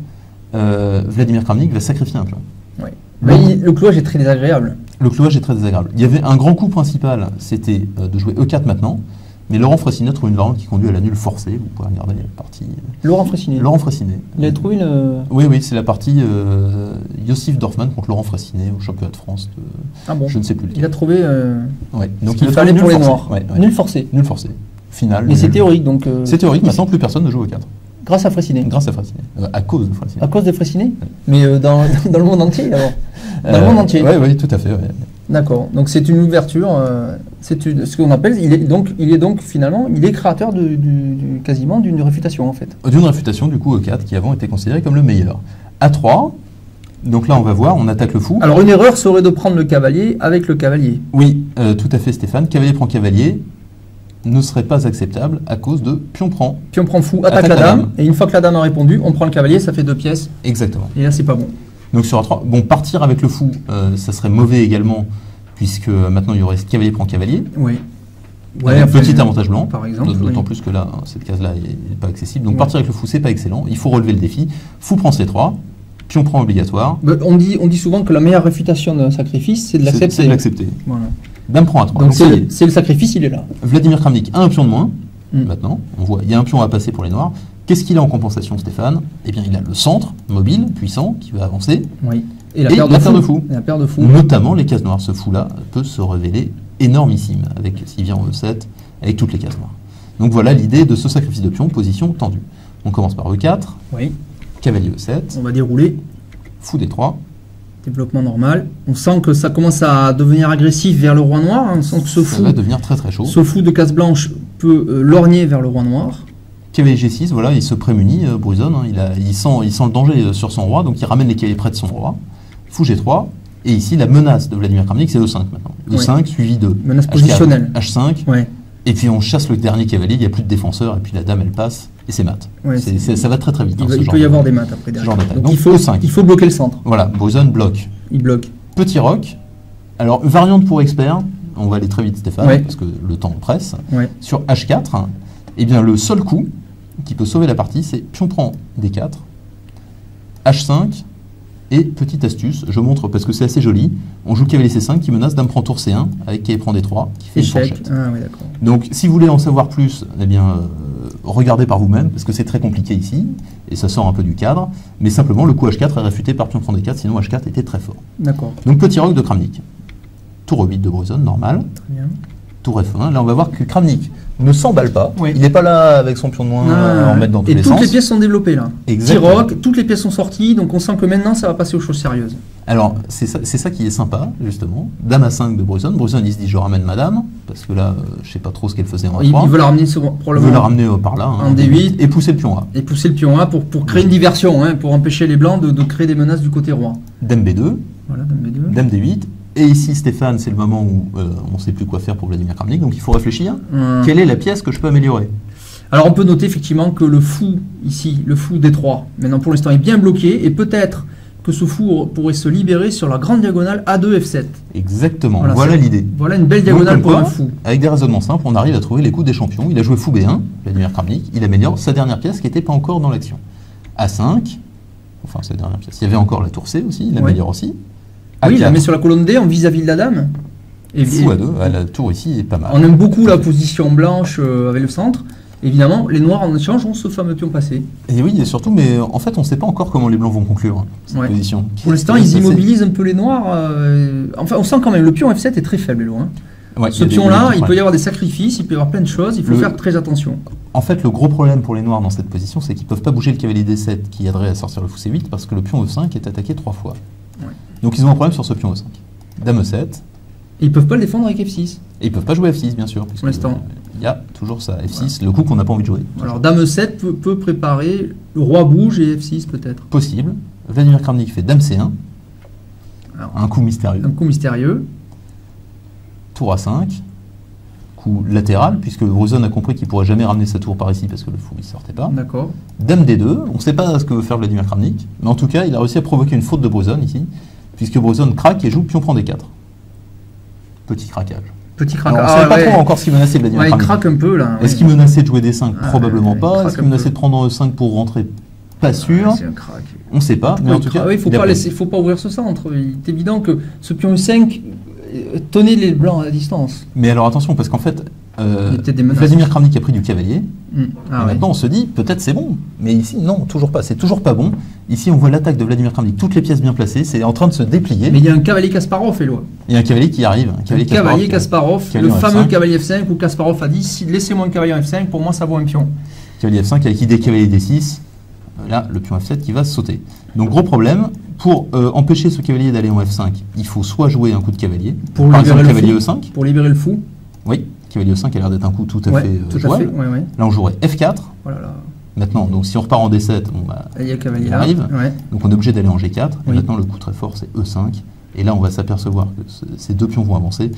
S2: Vladimir Kramnik va sacrifier un pion.
S1: Oui. Mais le clouage est très désagréable.
S2: Le clouage est très désagréable. Il y avait un grand coup principal, c'était de jouer E4 maintenant, mais Laurent Fraissinet trouve une variante qui conduit à la nulle forcée. Vous pouvez regarder la partie.
S1: Laurent Fraissinet. Il a trouvé une.
S2: Oui, c'est la partie Yossif Dorfman contre Laurent Fraissinet au championnat de France.
S1: Ah bon.
S2: Je ne sais plus.
S1: Il a trouvé.
S2: Ouais. Donc
S1: il fallait pour les noirs. Ouais. Nulle forcée.
S2: Nulle forcée. Finale.
S1: Mais c'est théorique donc.
S2: C'est théorique. Maintenant, plus personne ne joue E4.
S1: Grâce à Fraissinet.
S2: Grâce à Fraissinet. À cause de Fraissinet.
S1: À cause de Fraissinet.
S2: Ouais.
S1: Mais dans le monde entier d'abord. Dans le monde entier.
S2: Oui, tout à fait. Ouais.
S1: D'accord. Donc c'est une ouverture. C'est ce qu'on appelle. Il est donc finalement, il est créateur quasiment d'une réfutation en fait.
S2: D'une réfutation du coup E4 qui avant était considéré comme le meilleur. A3. Donc là, on va voir, on attaque le fou.
S1: Alors une erreur serait de prendre le cavalier avec le cavalier.
S2: Oui, tout à fait, Stéphane. Cavalier prend cavalier ne serait pas acceptable à cause de pion prend.
S1: Pion prend fou, attaque la dame, et une fois que la dame a répondu, on prend le cavalier, ça fait 2 pièces.
S2: Exactement.
S1: Et là, c'est pas bon.
S2: Donc sur A3, bon, partir avec le fou, ça serait mauvais également, puisque maintenant il y aurait cavalier prend cavalier.
S1: Oui.
S2: Ouais, petit avantage blanc,
S1: par exemple.
S2: D'autant plus que là, cette case-là n'est pas accessible. Donc partir avec le fou, c'est pas excellent. Il faut relever le défi. Fou prend C3, pion prend obligatoire.
S1: On dit souvent que la meilleure réfutation d'un sacrifice, c'est de l'accepter.
S2: C'est de l'accepter.
S1: Voilà.
S2: Dame prend A3.
S1: Donc c'est le sacrifice, il est là.
S2: Vladimir Kramnik a un pion de moins. Maintenant, on voit, il y a un pion à passer pour les noirs. Qu'est-ce qu'il a en compensation, Stéphane? Eh bien, il a le centre, mobile, puissant, qui va avancer.
S1: Oui. Et la paire de fou. Et la paire de fou.
S2: Notamment les cases noires. Ce fou-là peut se révéler énormissime, avec s'il vient en E7, avec toutes les cases noires. Donc voilà l'idée de ce sacrifice de pion, position tendue. On commence par E4.
S1: Oui.
S2: Cavalier E7.
S1: On va dérouler.
S2: Fou D3.
S1: Développement normal. On sent que ça commence à devenir agressif vers le roi noir. On sent que ce fou.
S2: Ça va devenir très très chaud.
S1: Ce fou de case blanche peut lorgner vers le roi noir.
S2: Cavalier G6, voilà, il se prémunit, Bruzone, hein, il sent le danger sur son roi, donc il ramène les cavaliers près de son roi. Fou G3, et ici la menace de Vladimir Kramnik, c'est E5 maintenant. E5 suivi de
S1: menace positionnelle.
S2: H5,
S1: ouais.
S2: Et puis on chasse le dernier cavalier, il n'y a plus de défenseur, et puis la dame elle passe, et c'est mat.
S1: Ouais,
S2: ça va très très vite.
S1: Il peut y avoir des maths après derrière.
S2: Donc
S1: il faut bloquer le centre.
S2: Voilà, Bruzone bloque.
S1: Il bloque.
S2: Petit roc, alors variante pour expert, on va aller très vite Stéphane, parce que le temps presse.
S1: Ouais.
S2: Sur H4, eh bien le seul coup qui peut sauver la partie, c'est pion prend D4, H5, et petite astuce, je montre parce que c'est assez joli, on joue cavalier C5 qui menace dame prend tour C1 avec cavalier prend D3 qui fait
S1: échec.
S2: Une fourchette.
S1: Ah, oui, d'accord.
S2: Donc si vous voulez en savoir plus, eh bien regardez par vous-même parce que c'est très compliqué ici et ça sort un peu du cadre, mais simplement le coup H4 est réfuté par pion prend D4, sinon H4 était très fort.
S1: D'accord.
S2: Donc petit roc de Kramnik. Tour E8 de Bruzone, normal.
S1: Très bien.
S2: Tour F1, là on va voir que Kramnik ne s'emballe pas,
S1: oui.
S2: Il n'est pas là avec son pion de moins en mettre dans tous les sens.
S1: Et toutes les pièces sont développées là.
S2: Exactement.
S1: Petit roc, toutes les pièces sont sorties, donc on sent que maintenant ça va passer aux choses sérieuses.
S2: Alors c'est ça qui est sympa justement. Dame à 5 de Bruzone. Bruzone il se dit je ramène madame, parce que là je sais pas trop ce qu'elle faisait en A3.
S1: Il veut la ramener probablement.
S2: Il veut la ramener par là,
S1: en D8.
S2: Et pousser le pion A.
S1: Et pousser le pion A pour créer une diversion, hein, pour empêcher les blancs de créer des menaces du côté roi.
S2: Dame B2.
S1: Voilà, Dame B2.
S2: Dame D8. Et ici, Stéphane, c'est le moment où on ne sait plus quoi faire pour Vladimir Kramnik, donc il faut réfléchir. Quelle est la pièce que je peux améliorer?
S1: Alors on peut noter effectivement que le fou, ici, le fou D3, maintenant pour l'instant est bien bloqué, et peut-être que ce fou pourrait se libérer sur la grande diagonale A2 F7.
S2: Exactement, voilà l'idée.
S1: Voilà une belle diagonale pour un fou.
S2: Avec des raisonnements simples, on arrive à trouver les coups des champions. Il a joué fou B1, Vladimir Kramnik, il améliore sa dernière pièce qui n'était pas encore dans l'action. A5, enfin sa dernière pièce. Il y avait encore la tour C aussi, il améliore aussi.
S1: A4. Oui, il la met sur la colonne D en vis-à-vis de la dame.
S2: Et fou A2, la tour ici est pas mal.
S1: On aime beaucoup la position blanche avec le centre. Évidemment, les noirs en échange ont ce fameux pion passé.
S2: Et oui, et surtout, mais en fait, on ne sait pas encore comment les blancs vont conclure cette position.
S1: Pour l'instant, ils immobilisent un peu les noirs. Enfin, on sent quand même le pion F7 est très faible, Hello. Ouais, ce pion-là, il peut y avoir des sacrifices, il peut y avoir plein de choses, il faut faire très attention.
S2: En fait, le gros problème pour les noirs dans cette position, c'est qu'ils ne peuvent pas bouger le cavalier D7 qui aiderait à sortir le fou C8 parce que le pion E5 est attaqué 3 fois. Ouais. Donc ils ont un problème sur ce pion E5. Dame E7.
S1: Et ils ne peuvent pas le défendre avec F6.
S2: Et ils ne peuvent pas jouer F6, bien sûr.
S1: Pour l'instant.
S2: Il y a toujours ça, F6, le coup qu'on n'a pas envie de jouer.
S1: Alors Dame E7 peut préparer, le roi bouge et F6 peut-être.
S2: Possible. Vladimir Kramnik fait Dame C1. Alors, un coup mystérieux.
S1: Un coup mystérieux.
S2: Tour A5. Coup latéral, puisque Bruzon a compris qu'il ne pourrait jamais ramener sa tour par ici parce que le fou il ne sortait pas.
S1: D'accord.
S2: Dame D2, on ne sait pas ce que veut faire Vladimir Kramnik, mais en tout cas, il a réussi à provoquer une faute de Bruzon ici, puisque Bruzon craque et joue pion prend D4. Petit craquage.
S1: Petit craquage.
S2: On ne sait pas trop encore ce qu'il menaçait Vladimir Kramnik.
S1: Il craque un peu là.
S2: Est-ce qu'il menaçait de jouer D5? Probablement pas. Est-ce qu'il menaçait de prendre E5 pour rentrer? Pas sûr. On ne sait pas. Mais en tout cas,
S1: il ne faut pas ouvrir ce centre. Il est évident que ce pion E5 tenait les blancs à la distance.
S2: Mais alors attention, parce qu'en fait, Vladimir Kramnik a pris du cavalier. Maintenant, on se dit, peut-être c'est bon. Mais ici, non, toujours pas. C'est toujours pas bon. Ici, on voit l'attaque de Vladimir Kramnik. Toutes les pièces bien placées. C'est en train de se déplier.
S1: Mais il y a un cavalier Kasparov, Éloi.
S2: Il y a un cavalier qui arrive.
S1: Un cavalier Kasparov, le fameux cavalier F5 où Kasparov a dit, laissez-moi un cavalier F5, pour moi, ça vaut un pion.
S2: Cavalier F5 avec idée cavalier D6. Là, le pion F7 qui va sauter. Donc, gros problème. Pour empêcher ce cavalier d'aller en F5, il faut soit jouer un coup de cavalier, par exemple cavalier E5.
S1: Pour libérer le fou.
S2: Oui, cavalier E5 a l'air d'être un coup tout à fait jouable. Là, on jouerait F4. Voilà. Maintenant, donc, si on repart en D7,
S1: il y a le cavalier là.
S2: Arrive. Donc on est obligé d'aller en G4. Et maintenant, le coup très fort, c'est E5. Et là, on va s'apercevoir que ces deux pions vont avancer.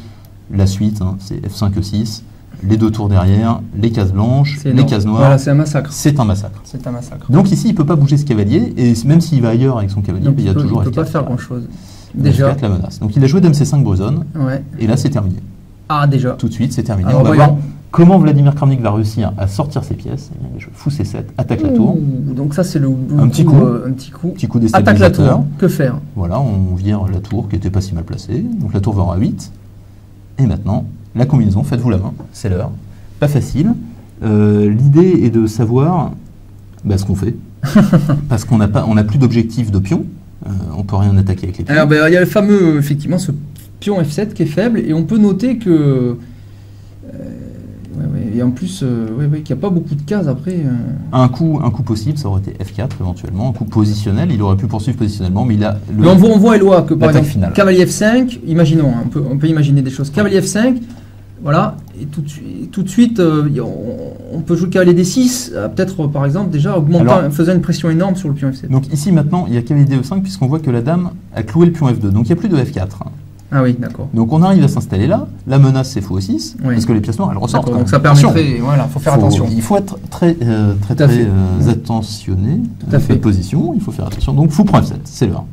S2: La suite, c'est F5, E6. Les deux tours derrière, les cases blanches, les cases noires.
S1: Voilà, c'est un massacre.
S2: C'est un massacre.
S1: C'est un massacre.
S2: Donc ici, il ne peut pas bouger ce cavalier, et même s'il va ailleurs avec son cavalier, il y a toujours F4.
S1: Il ne peut pas faire grand-chose.
S2: Déjà. F4, la menace. Donc il a joué Dame C5 Bruzon, et là, c'est terminé.
S1: Ah, déjà.
S2: Tout de suite, c'est terminé. Alors, on va voir comment Vladimir Kramnik va réussir à sortir ses pièces. Il a joué fou C7, attaque la tour.
S1: Donc ça, c'est
S2: un petit coup.
S1: Petit coup attaque la tour. Que faire?
S2: Voilà, on vire la tour qui n'était pas si mal placée. Donc la tour va en A8. Et maintenant, la combinaison, faites-vous la main, c'est l'heure. Pas facile. L'idée est de savoir ce qu'on fait. Parce qu'on n'a plus d'objectif de pion. On ne peut rien attaquer avec les pions.
S1: Alors, il y a le fameux, effectivement, ce pion F7 qui est faible. Et on peut noter que... et en plus, qu'il n'y a pas beaucoup de cases après.
S2: Un coup possible, ça aurait été F4 éventuellement. Un coup positionnel, il aurait pu poursuivre positionnellement. Mais il a
S1: mais on voit Éloi que par exemple, cavalier F5, imaginons, on peut imaginer des choses. Cavalier F5, voilà, et tout de suite, on peut jouer cavalier D6, peut-être par exemple déjà faisant une pression énorme sur le pion F7.
S2: Donc ici maintenant, il y a cavalier D5 puisqu'on voit que la dame a cloué le pion F2, donc il n'y a plus de F4.
S1: Ah oui, d'accord.
S2: Donc on arrive à s'installer là, la menace c'est fou E6, parce que les pièces noires elles ressortent.
S1: Donc ça permettrait, il faut faire attention.
S2: Il faut être très attentionné à cette position, il faut faire attention. Donc fou prend F7, c'est l'heure.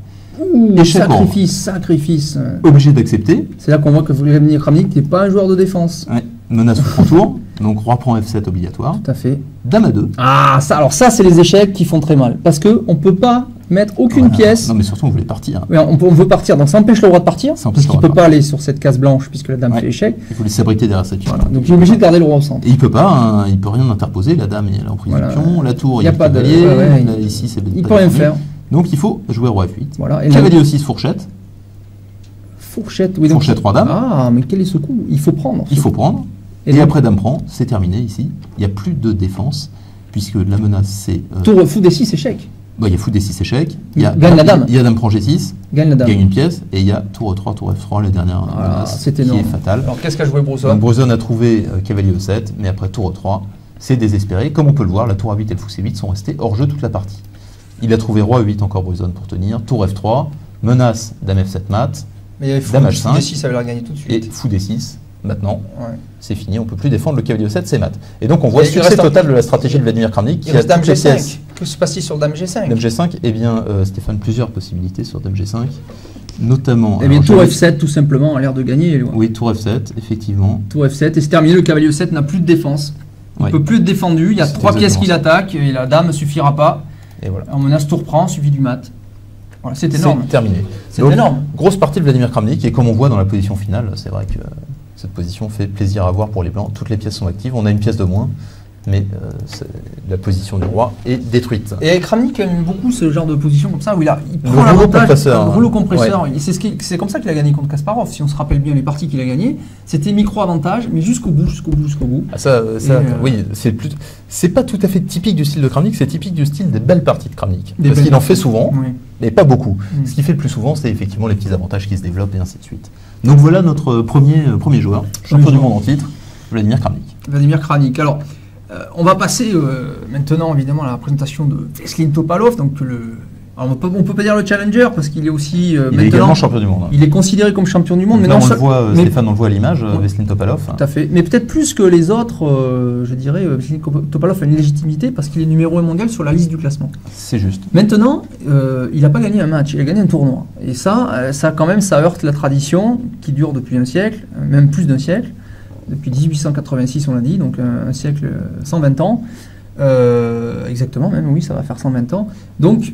S1: Sacrifice.
S2: Obligé d'accepter.
S1: C'est là qu'on voit que Vladimir Kramnik n'est pas un joueur de défense.
S2: Ouais. Menace fou prend tour, donc roi prend F7 obligatoire.
S1: Tout à fait.
S2: Dame A2.
S1: Ah, ça c'est les échecs qui font très mal. Parce qu'on ne peut pas mettre aucune pièce.
S2: Non mais surtout on voulait partir.
S1: Ouais, on veut partir, donc ça empêche le roi de partir. Parce qu'il ne peut pas aller sur cette case blanche puisque la dame fait l'échec.
S2: Il faut les s'abriter derrière cette pièce.
S1: Voilà. Donc il est obligé de garder le roi au centre.
S2: Et il peut pas, il peut rien interposer, la dame elle est en prise de pion, la tour il y a le cavalier, ici c'est
S1: il peut rien faire.
S2: Donc il faut jouer roi F8.
S1: Voilà.
S2: Cavalier E6 fourchette.
S1: Oui, donc
S2: fourchette roi dame.
S1: Ah, mais quel est ce coup? Il faut prendre.
S2: Il faut prendre. Et après dame prend, c'est terminé ici. Il n'y a plus de défense, puisque la menace c'est...
S1: Tour fou D6 échec.
S2: Il y a fou D6 échec.
S1: Gagne la dame.
S2: Il y a dame prend G6.
S1: Gagne la dame.
S2: Gagne une pièce. Et il y a tour E3, tour F3, la dernière menace qui est fatale.
S1: Alors qu'est-ce qu'a joué Bruzon?
S2: Bruzon a trouvé cavalier E7, mais après tour E3, c'est désespéré. Comme on peut le voir, la tour A8 et le fou C8 sont restés hors jeu toute la partie. Il a trouvé roi E8 encore Bruzon pour tenir. Tour F3, menace dame F7 mat.
S1: Mais il y avait
S2: dame H5.
S1: Fou D6, ça avait l'air gagné tout de suite.
S2: Et fou D6. Maintenant, c'est fini, on ne peut plus défendre le cavalier E7, c'est mat. Et donc on voit le succès total de la stratégie de Vladimir Kramnik qui a toutes les pièces
S1: Que se passe-t-il sur Dame G5?
S2: Dame G5, eh bien, Stéphane, plusieurs possibilités sur Dame G5, notamment...
S1: Eh bien, Tour F7, tout simplement, a l'air de gagner.
S2: Oui, Tour F7, effectivement.
S1: Tour F7, et c'est terminé, le cavalier E7 n'a plus de défense. Il ne peut plus être défendu, il y a 3 pièces qui l'attaquent, et la Dame ne suffira pas. Et voilà. On menace tour prend, suivi du mat. Voilà, c'est énorme.
S2: C'est terminé.
S1: C'est énorme.
S2: Grosse partie de Vladimir Kramnik, et comme on voit dans la position finale, c'est vrai que cette position fait plaisir à voir pour les Blancs. Toutes les pièces sont actives, on a une pièce de moins, mais la position du roi est détruite.
S1: Et Kramnik aime beaucoup ce genre de position comme ça, où il prend l'avantage, le rouleau compresseur. Ouais. C'est comme ça qu'il a gagné contre Kasparov. Si on se rappelle bien les parties qu'il a gagnées, c'était micro-avantage, mais jusqu'au bout.
S2: Ah, oui, c'est pas tout à fait typique du style de Kramnik, c'est typique du style des belles parties de Kramnik. Parce qu'il en fait souvent, mais pas beaucoup. Ce qu'il fait le plus souvent, c'est effectivement les petits avantages qui se développent et ainsi de suite. Donc voilà notre premier joueur, champion du monde en titre, Vladimir Kramnik.
S1: Vladimir Kramnik. Alors, on va passer maintenant évidemment à la présentation de Veselin Topalov. Donc alors on peut pas dire le challenger parce qu'il est aussi
S2: il est également champion du monde.
S1: Il est considéré comme champion du monde.
S2: Mais là, Stéphane, on le voit à l'image, Veselin Topalov.
S1: Tout à fait. Mais peut-être plus que les autres, je dirais, Veselin Topalov a une légitimité parce qu'il est numéro 1 mondial sur la liste du classement.
S2: C'est juste.
S1: Maintenant, il n'a pas gagné un match, il a gagné un tournoi. Et ça quand même, ça heurte la tradition qui dure depuis un siècle, même plus d'un siècle. Depuis 1886, on l'a dit, donc un siècle, 120 ans. Exactement, même, oui, ça va faire 120 ans. Donc,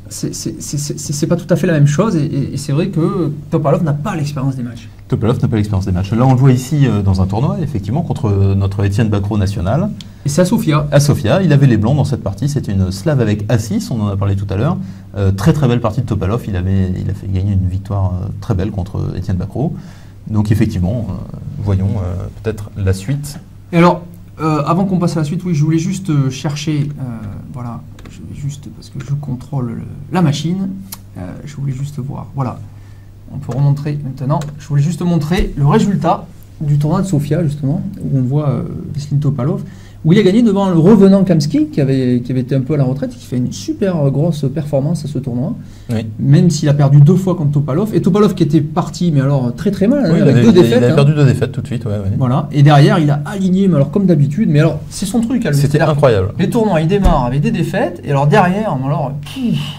S1: c'est pas tout à fait la même chose, et c'est vrai que Topalov n'a pas l'expérience des matchs.
S2: Topalov n'a pas l'expérience des matchs. Là, on le voit ici dans un tournoi, effectivement, contre notre Étienne Bacrot national.
S1: Et c'est à Sofia.
S2: À Sofia, il avait les blancs dans cette partie. C'était une slave avec A6, on en a parlé tout à l'heure. Très très belle partie de Topalov. Il a fait gagner une victoire très belle contre Étienne Bacrot. Donc effectivement, voyons peut-être la suite.
S1: Et alors, avant qu'on passe à la suite, oui, je voulais juste chercher, voilà, juste parce que je contrôle la machine, je voulais juste voir, voilà, on peut remontrer maintenant, je voulais juste montrer le résultat du tournoi de Sofia, justement, où on voit Veselin Topalov, où il a gagné devant le revenant Kamsky, qui avait été un peu à la retraite, qui fait une super grosse performance à ce tournoi, oui. Même s'il a perdu 2 fois contre Topalov, et Topalov qui était parti, mais alors très très mal, oui, avec 2 défaites.
S2: Il a perdu 2 défaites tout de suite, ouais.
S1: Voilà, et derrière il a aligné, mais alors comme d'habitude, mais alors c'est son truc.
S2: C'était incroyable.
S1: Les tournois, il démarre avec des défaites, et alors derrière, alors,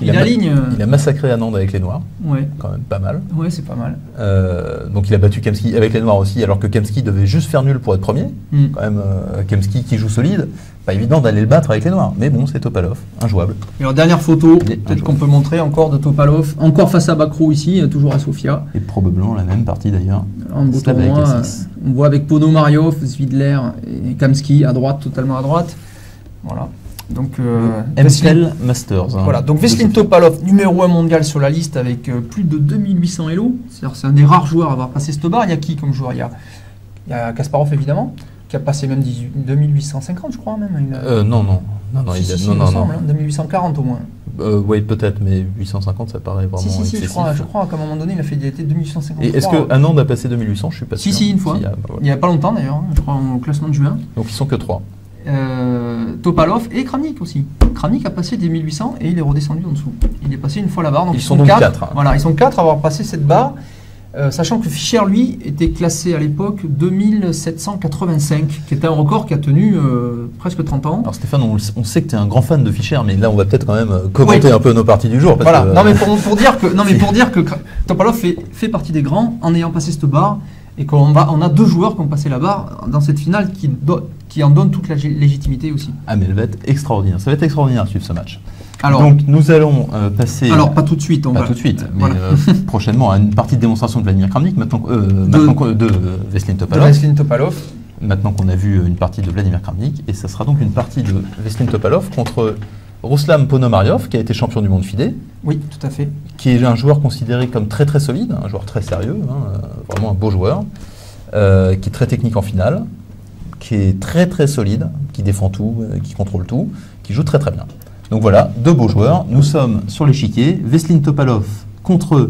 S1: il aligne.
S2: Il a massacré Anand avec les Noirs,
S1: ouais.
S2: Quand même pas mal.
S1: Ouais, c'est pas mal.
S2: Donc il a battu Kamsky avec les Noirs aussi, alors que Kamsky devait juste faire nul pour être premier. Quand même, Kamsky qui joue solide, pas évident d'aller le battre avec les Noirs, mais bon, c'est Topalov, injouable.
S1: Et alors dernière photo, peut-être qu'on peut montrer encore de Topalov, encore face à Bacrot ici, toujours à Sofia.
S2: Et probablement la même partie d'ailleurs.
S1: En beau tournoi, on voit avec Ponomariov, Zvidler et Kamsky à droite, totalement à droite. Voilà. Donc
S2: MSL Masters. Hein,
S1: voilà, donc Veselin Topalov, numéro 1 mondial sur la liste avec plus de 2800 Elo. C'est un des rares joueurs à avoir passé cette barre. Il y a qui comme joueur? Il y a Kasparov évidemment, qui a passé même 2850 je crois même.
S2: Non,
S1: il me semble, 2840 au moins.
S2: Oui, peut-être, mais 850 ça paraît vraiment excessif.
S1: Je crois qu'à un moment donné il a fait été 2850.
S2: Et est-ce que Anand a passé 2800? Je suis pas sûr.
S1: Si, une fois. Il n'y a pas longtemps d'ailleurs, je crois au classement de juin.
S2: Donc ils sont que 3.
S1: Topalov et Kramnik aussi. Kramnik a passé des 1800 et il est redescendu en dessous. Il est passé une fois la barre. Donc
S2: ils sont donc 4.
S1: Voilà, ils sont 4 à avoir passé cette barre. Sachant que Fischer, lui, était classé à l'époque 2785, qui était un record qui a tenu presque 30 ans.
S2: Alors Stéphane, on sait que tu es un grand fan de Fischer, mais là on va peut-être quand même commenter un peu nos parties du jour. Parce
S1: voilà, non mais pour dire que Topalov fait partie des grands en ayant passé cette barre, et qu'on a 2 joueurs qui ont passé la barre dans cette finale qui en donne toute la légitimité aussi.
S2: Ah mais elle va être extraordinaire, ça va être extraordinaire à suivre ce match.
S1: Alors,
S2: donc nous allons passer...
S1: Alors pas tout de suite.
S2: Tout de suite, mais voilà. Prochainement à une partie de démonstration de Vladimir Kramnik, maintenant de Veselin Topalov. Maintenant qu'on a vu une partie de Vladimir Kramnik, et ça sera donc une partie de Veselin Topalov contre Ruslan Ponomariov, qui a été champion du monde FIDE.
S1: Oui, tout à fait.
S2: Qui est un joueur considéré comme très très solide, un joueur très sérieux, vraiment un beau joueur, qui est très technique en finale, qui est très très solide, qui défend tout, qui contrôle tout, qui joue très très bien. Donc voilà, 2 beaux joueurs. Nous sommes sur l'échiquier. Veselin Topalov contre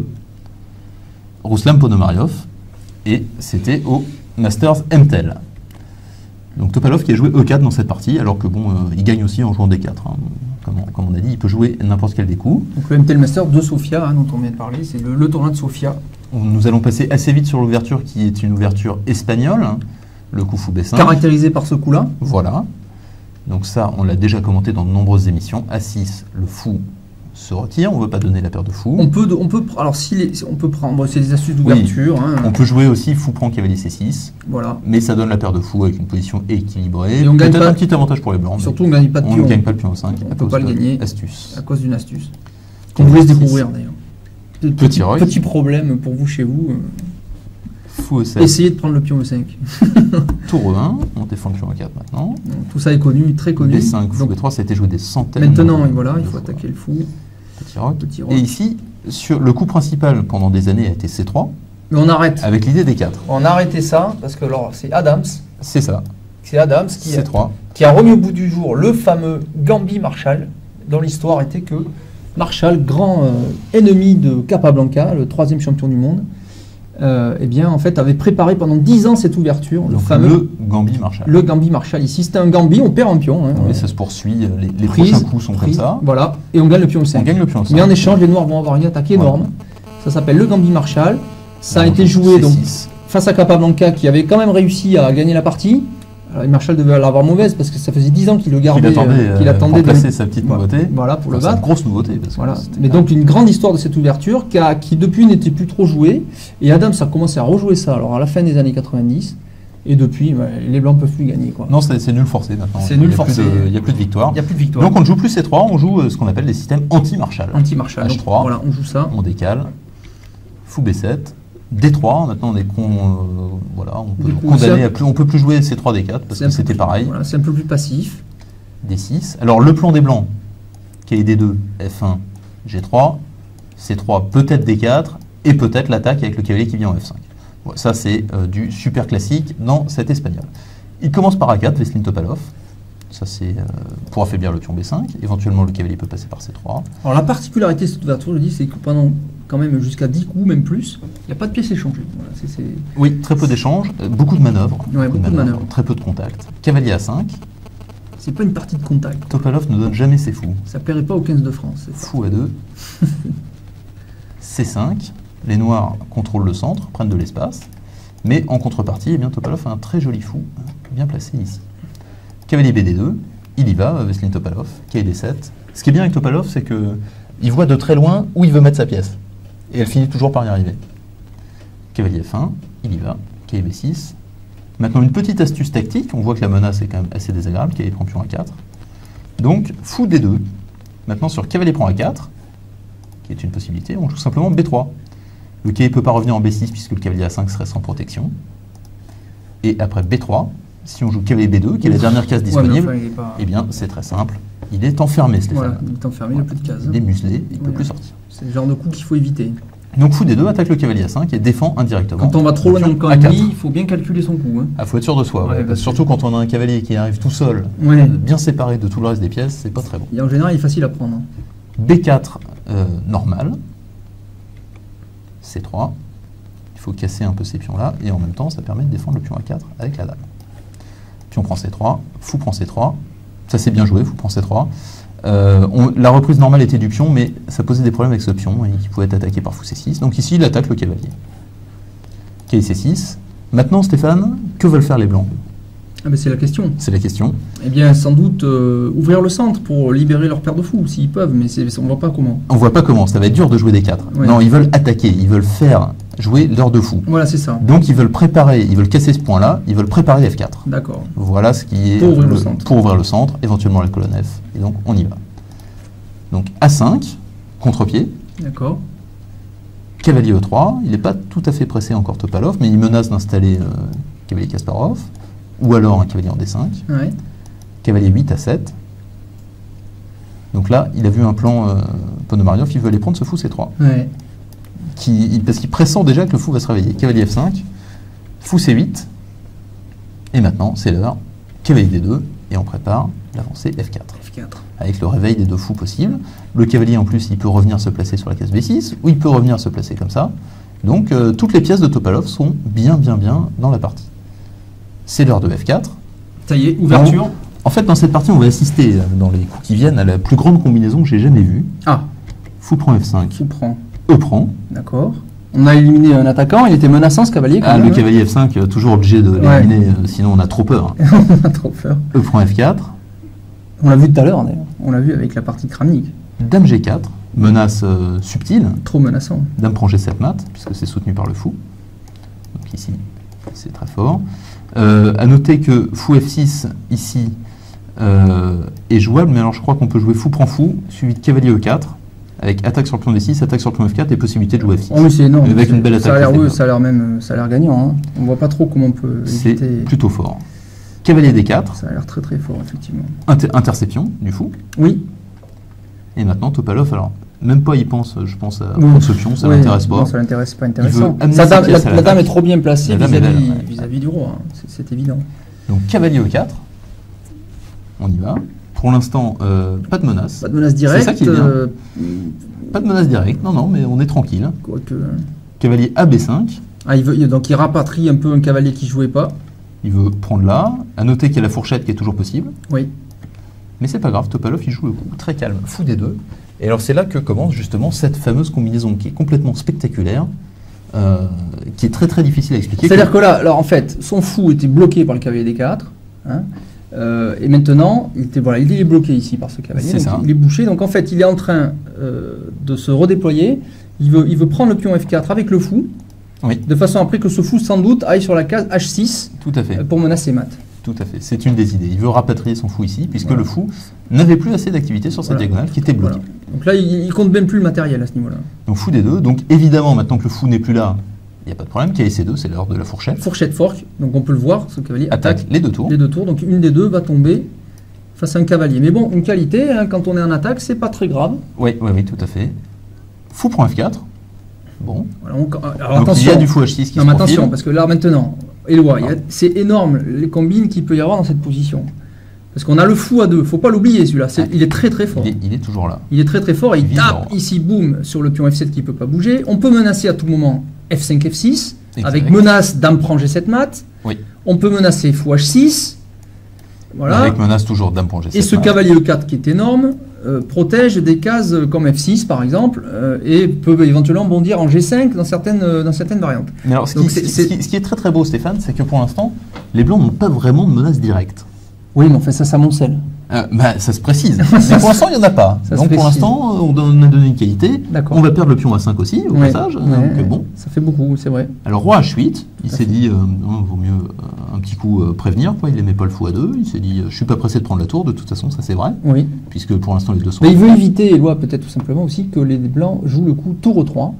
S2: Ruslan Ponomariov. Et c'était au Masters MTEL. Donc Topalov qui a joué E4 dans cette partie, alors que bon, il gagne aussi en jouant D4. Comme on a dit, il peut jouer n'importe quel des coups.
S1: Donc le MTEL Master de Sofia, dont on vient de parler, c'est le tournoi de Sofia.
S2: Nous allons passer assez vite sur l'ouverture, qui est une ouverture espagnole. Le coup fou B5.
S1: Caractérisé par ce coup-là.
S2: Voilà. Donc ça, on l'a déjà commenté dans de nombreuses émissions. A6, le fou se retire, on ne veut pas donner la paire de fou.
S1: Alors on peut prendre, c'est des astuces d'ouverture.
S2: Oui.
S1: Hein.
S2: On peut jouer aussi fou prend cavalier C6.
S1: Voilà.
S2: Mais ça donne la paire de fou avec une position équilibrée.
S1: Et on gagne
S2: peut-être
S1: pas,
S2: un petit avantage pour les blancs.
S1: Surtout on ne gagne pas de pion.
S2: On ne gagne pas le pion au 5.
S1: On ne peut pas le gagner.
S2: Astuce.
S1: À cause d'une astuce. Qu'on vous laisse découvrir d'ailleurs. Petit problème pour vous chez vous.
S2: Fou E7.
S1: Essayez de prendre le pion E5.
S2: Tour E1, on défend le pion E4 maintenant.
S1: Donc, tout ça est connu, très connu.
S2: B5, fou B3, ça a été joué des centaines.
S1: Maintenant, voilà, il faut attaquer le fou.
S2: Petit roc. Et ici, sur le coup principal pendant des années a été C3.
S1: Mais on arrête.
S2: Avec l'idée des 4.
S1: On a arrêté ça parce que alors c'est Adams.
S2: C'est ça.
S1: C'est Adams qui a remis au bout du jour le fameux Gambit Marshall, dont l'histoire était que Marshall, grand ennemi de Capablanca, le 3e champion du monde, eh bien, en fait, avait préparé pendant 10 ans cette ouverture.
S2: Donc, le fameux Gambit Marshall.
S1: Le Gambit Marshall. Ici, c'était un Gambit, on perd un pion. Hein,
S2: oui, ça se poursuit, les prochains coups sont comme ça.
S1: Voilà, et on gagne le pion 5.
S2: On gagne le pion 5.
S1: Mais en échange, les Noirs vont avoir une attaque énorme. Voilà. Ça s'appelle le Gambit Marshall. Ça a été joué donc, face à Capablanca, qui avait quand même réussi à gagner la partie. Alors, Marshall devait l'avoir mauvaise parce que ça faisait 10 ans qu'il le gardait.
S2: Qu'il attendait de placer sa petite nouveauté.
S1: Voilà, pour le battre.
S2: Une grosse nouveauté. Parce que
S1: voilà. Mais donc une grande histoire de cette ouverture qui depuis n'était plus trop jouée. Et Adams a commencé à rejouer ça alors à la fin des années 90. Et depuis, les Blancs ne peuvent plus gagner. Quoi.
S2: Non, c'est nul forcé maintenant.
S1: C'est nul forcé.
S2: Il n'y a plus de victoire.
S1: Il n'y a plus de victoire.
S2: Donc on ne joue plus C3, on joue ce qu'on appelle des systèmes anti-Marshall.
S1: Anti-Marshall.
S2: H3.
S1: Voilà, on joue ça.
S2: On décale. Fou B7. D3, maintenant on est voilà, on peut condamner à plus, on peut plus jouer C3 D4 parce que c'était pareil.
S1: Voilà, c'est un peu plus passif.
S2: D6. Alors le plan des blancs, qui est D2, F1, G3, C3, peut-être D4 et peut-être l'attaque avec le cavalier qui vient en F5. Voilà, ça c'est du super classique dans cet espagnol. Il commence par A4, Veselin Topalov. Ça c'est pour affaiblir le pion B5. Éventuellement le cavalier peut passer par C3. Alors
S1: la particularité de cette ouverture, je dis, c'est que pendant quand même jusqu'à 10 coups, même plus, il n'y a pas de pièces échangées. Voilà,
S2: oui, très peu d'échanges, beaucoup de manœuvres.
S1: Ouais, beaucoup de manœuvres.
S2: Très peu de contacts. Cavalier A5.
S1: C'est pas une partie de contact.
S2: Topalov ne donne jamais ses fous.
S1: Ça ne plairait pas aux 15 de France.
S2: Fou A2. C5. Les noirs contrôlent le centre, prennent de l'espace. Mais en contrepartie, eh bien, Topalov a un très joli fou, bien placé ici. Cavalier BD2. Il y va, Veselin Topalov. Cavalier D7. Ce qui est bien avec Topalov, c'est qu'il voit de très loin où il veut mettre sa pièce. Et elle finit toujours par y arriver. Cavalier F1, il y va. Cavalier B6. Maintenant, une petite astuce tactique. On voit que la menace est quand même assez désagréable. Cavalier prend pion A4. Donc, fou D2. Maintenant, sur cavalier prend A4, qui est une possibilité, on joue simplement B3. Le cavalier ne peut pas revenir en B6 puisque le cavalier A5 serait sans protection. Et après B3, si on joue cavalier B2, qui est la dernière case disponible, eh bien, c'est très simple. Il est enfermé, Stéphane.
S1: Voilà, il est enfermé, il n'a plus de cases.
S2: Il est muselé, il ne peut plus sortir.
S1: C'est le genre de coup qu'il faut éviter.
S2: Donc fou D2 attaque le cavalier A5 et défend indirectement.
S1: Quand on va trop loin dans le camp ennemi, il faut bien calculer son coup. Hein.
S2: Faut être sûr de soi. Surtout quand on a un cavalier qui arrive tout seul, bien séparé de tout le reste des pièces, c'est pas très bon.
S1: Et en général, il est facile à prendre.
S2: B4 normal. C3. Il faut casser un peu ces pions-là et en même temps, ça permet de défendre le pion A4 avec la dame. Pion prend C3, fou prend C3. Ça c'est bien joué, fou prend C3. La reprise normale était du pion, mais ça posait des problèmes avec ce pion, qui pouvait être attaqué par fou C6. Donc ici, il attaque le cavalier. Cavalier C6. Maintenant, Stéphane, que veulent faire les blancs?
S1: Ah ben c'est la question.
S2: C'est la question.
S1: Eh bien, sans doute ouvrir le centre pour libérer leur paire de fous, s'ils peuvent, mais on ne voit pas comment.
S2: On ne voit pas comment, ça va être dur de jouer des 4. Ouais. Non, ils veulent attaquer, ils veulent faire jouer l'heure de fou.
S1: Voilà, c'est ça.
S2: Donc ils veulent préparer, ils veulent casser ce point-là, ils veulent préparer F4.
S1: D'accord.
S2: Voilà ce qui est pour ouvrir le centre, éventuellement la colonne F. Et donc on y va. Donc A5, contre-pied.
S1: D'accord.
S2: Cavalier E3, il n'est pas tout à fait pressé encore Topalov, mais il menace d'installer cavalier Kasparov, ou alors un cavalier en D5.
S1: Ouais.
S2: Cavalier 8 à 7. Donc là, il a vu un plan Ponomariov, il veut aller prendre ce fou C3.
S1: Ouais.
S2: Parce qu'il pressent déjà que le fou va se réveiller. Cavalier F5, fou C8, et maintenant c'est l'heure, cavalier D2, et on prépare l'avancée F4. Avec le réveil des deux fous possibles. Le cavalier en plus, il peut revenir se placer sur la case B6, ou il peut revenir se placer comme ça. Donc toutes les pièces de Topalov sont bien dans la partie. C'est l'heure de F4.
S1: Ça y est, ouverture.
S2: En fait, dans cette partie, on va assister, dans les coups qui viennent, à la plus grande combinaison que j'ai jamais vue.
S1: Ah.
S2: Fou prend F5.
S1: Fou prend.
S2: E prend.
S1: D'accord. On a éliminé un attaquant, il était menaçant ce cavalier. Quand même.
S2: Le cavalier F5, toujours obligé de l'éliminer, sinon on a trop peur.
S1: On a trop peur.
S2: E prend F4.
S1: On l'a vu tout à l'heure, d'ailleurs. On l'a vu avec la partie Kramnik.
S2: Dame G4, menace subtile.
S1: Trop menaçant.
S2: Dame prend G7 mat, puisque c'est soutenu par le fou. Donc ici, c'est très fort. À noter que fou F6, ici, est jouable, mais alors je crois qu'on peut jouer fou prend fou, suivi de cavalier E4, avec attaque sur le pion D6, attaque sur le pion F4 et possibilité de jouer F6.
S1: Oh, oui, c'est énorme.
S2: Avec une belle attaque.
S1: Ça a l'air gagnant. Hein. On voit pas trop comment on peut éviter.
S2: C'est plutôt fort. Cavalier D4.
S1: Ça a l'air très très fort, effectivement.
S2: Interception du fou.
S1: Oui.
S2: Et maintenant Topalov, alors même pas il pense, je pense à prendre ce pion, ça l'intéresse pas.
S1: Non, ça l'intéresse pas, intéressant.
S2: La
S1: dame est trop bien placée vis-à-vis du roi, hein. C'est évident.
S2: Donc cavalier E4, on y va. Pour l'instant, pas de menace.
S1: Pas de menace directe.
S2: C'est ça qui est bien. Pas de menace directe, non, mais on est tranquille.
S1: Quoique...
S2: Cavalier AB5.
S1: Ah, donc il rapatrie un peu un cavalier qui ne jouait pas.
S2: Il veut prendre là. À noter qu'il y a la fourchette qui est toujours possible.
S1: Oui.
S2: Mais c'est pas grave, Topalov il joue le coup très calme, fou des deux. Et alors c'est là que commence justement cette fameuse combinaison qui est complètement spectaculaire, qui est très très difficile à expliquer.
S1: C'est-à-dire que là, alors en fait, son fou était bloqué par le cavalier D4. Hein, et maintenant, il est bloqué ici par ce cavalier.
S2: C'est ça.
S1: Il est bouché. Donc en fait, il est en train de se redéployer. Il veut prendre le pion F4 avec le fou.
S2: Oui.
S1: De façon après que ce fou, sans doute, aille sur la case H6.
S2: Tout à fait.
S1: Pour menacer mat.
S2: Tout à fait. C'est une des idées. Il veut rapatrier son fou ici, puisque le fou n'avait plus assez d'activité sur cette diagonale qui était bloquée.
S1: Voilà. Donc là, il compte même plus le matériel à ce niveau-là.
S2: Donc fou des deux. Donc évidemment, maintenant que le fou n'est plus là, il n'y a pas de problème. Cavalier C2, c'est l'heure de la fourchette.
S1: Fourchette fork. Donc on peut le voir, ce cavalier
S2: attaque les deux tours.
S1: Les deux tours. Donc une des deux va tomber face à un cavalier. Mais bon, une qualité, hein, quand on est en attaque, c'est pas très grave.
S2: Oui, tout à fait. Fou prend F4. Bon.
S1: Voilà, alors
S2: donc
S1: attention.
S2: il y a du fou H6 qui se profile.
S1: Attention, parce que là maintenant, Éloi, c'est énorme les combines qu'il peut y avoir dans cette position. Parce qu'on a le fou à 2, faut pas l'oublier celui-là, il est très très fort.
S2: Il est toujours là.
S1: Il est très très fort, et il tape ici, boum, sur le pion F7 qui ne peut pas bouger. On peut menacer à tout moment F5, F6, avec menace dame prend G7 mat.
S2: Oui.
S1: On peut menacer fou H6. Voilà.
S2: Avec menace toujours dame prend G7
S1: et ce cavalier E4 qui est énorme, protège des cases comme F6 par exemple, et peut éventuellement bondir en G5 dans certaines variantes.
S2: Mais alors, ce qui est très très beau, Stéphane, c'est que pour l'instant, les blancs n'ont pas vraiment de menace directe.
S1: Oui, mais on fait ça s'amoncelle.
S2: Ça se précise. Mais pour l'instant, il n'y en a pas. Donc pour l'instant, on a donné une qualité. On va perdre le pion A5 aussi, au passage. Donc, bon.
S1: Ça fait beaucoup, c'est vrai.
S2: Alors roi H8, il s'est dit, vaut mieux un petit coup prévenir. Quoi. Il n'aimait pas le fou A2. Il s'est dit, je ne suis pas pressé de prendre la tour. De toute façon, ça c'est vrai.
S1: Oui.
S2: Puisque pour l'instant, les deux sont...
S1: Mais il veut éviter, Éloi, peut-être tout simplement aussi, que les blancs jouent le coup tour E3.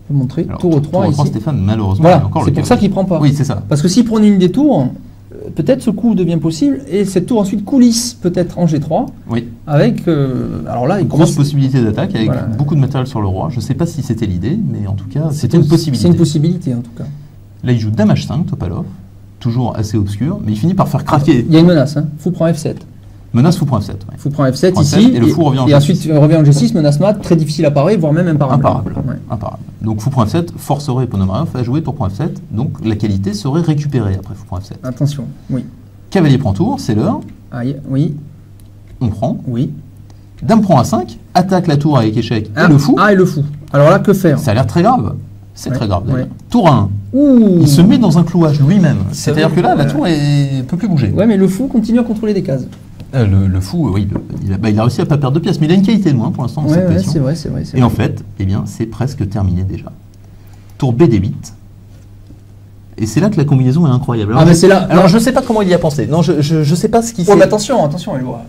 S1: Je vais montrer.
S2: Alors,
S1: tour E3 ici.
S2: Stéphane, malheureusement,
S1: voilà, c'est pour ça qu'il ne prend pas.
S2: Oui, c'est ça.
S1: Parce que s'il prenait une des tours... peut-être ce coup devient possible, et cette tour ensuite coulisse peut-être en G3,
S2: oui.
S1: Avec, alors là,
S2: une grosse possibilité d'attaque, avec beaucoup de matériel sur le roi. Je ne sais pas si c'était l'idée, mais en tout cas, c'était une possibilité.
S1: C'est une possibilité, en tout cas.
S2: Là, il joue dame H5, Topalov, toujours assez obscur, mais il finit par faire craquer.
S1: Il y a une menace, hein. Fou prend F7.
S2: Menace fou prend F7. Ouais.
S1: Fou prend F7 ici,
S2: et le fou revient en G6.
S1: Et ensuite, revient en G6, menace mat, très difficile à parer, voire même imparable.
S2: Imparable. Donc fou prend F7 forcerait Ponomarev à jouer tour prend F7, donc la qualité serait récupérée après fou prend F7.
S1: Attention, oui.
S2: Cavalier prend tour, c'est l'heure.
S1: Oui.
S2: On prend.
S1: Oui.
S2: Dame prend A5, attaque la tour avec échec et le fou.
S1: Et le fou. Alors là, que faire?
S2: Ça a l'air très grave. C'est très grave.
S1: Ouais.
S2: Tour 1. Il se met dans un clouage lui-même. C'est-à-dire que là, la tour ne peut plus bouger.
S1: Ouais, mais le fou continue à contrôler des cases.
S2: Le fou, oui, il a réussi à ne pas perdre de pièces, mais il a une qualité de moins pour l'instant dans cette position.
S1: C'est vrai.
S2: Et en fait, c'est presque terminé déjà. Tour BD8. Et c'est là que la combinaison est incroyable. Alors, je ne sais pas comment il y a pensé. Non, je ne sais pas ce qu'il fait.
S1: Mais attention, Éloi.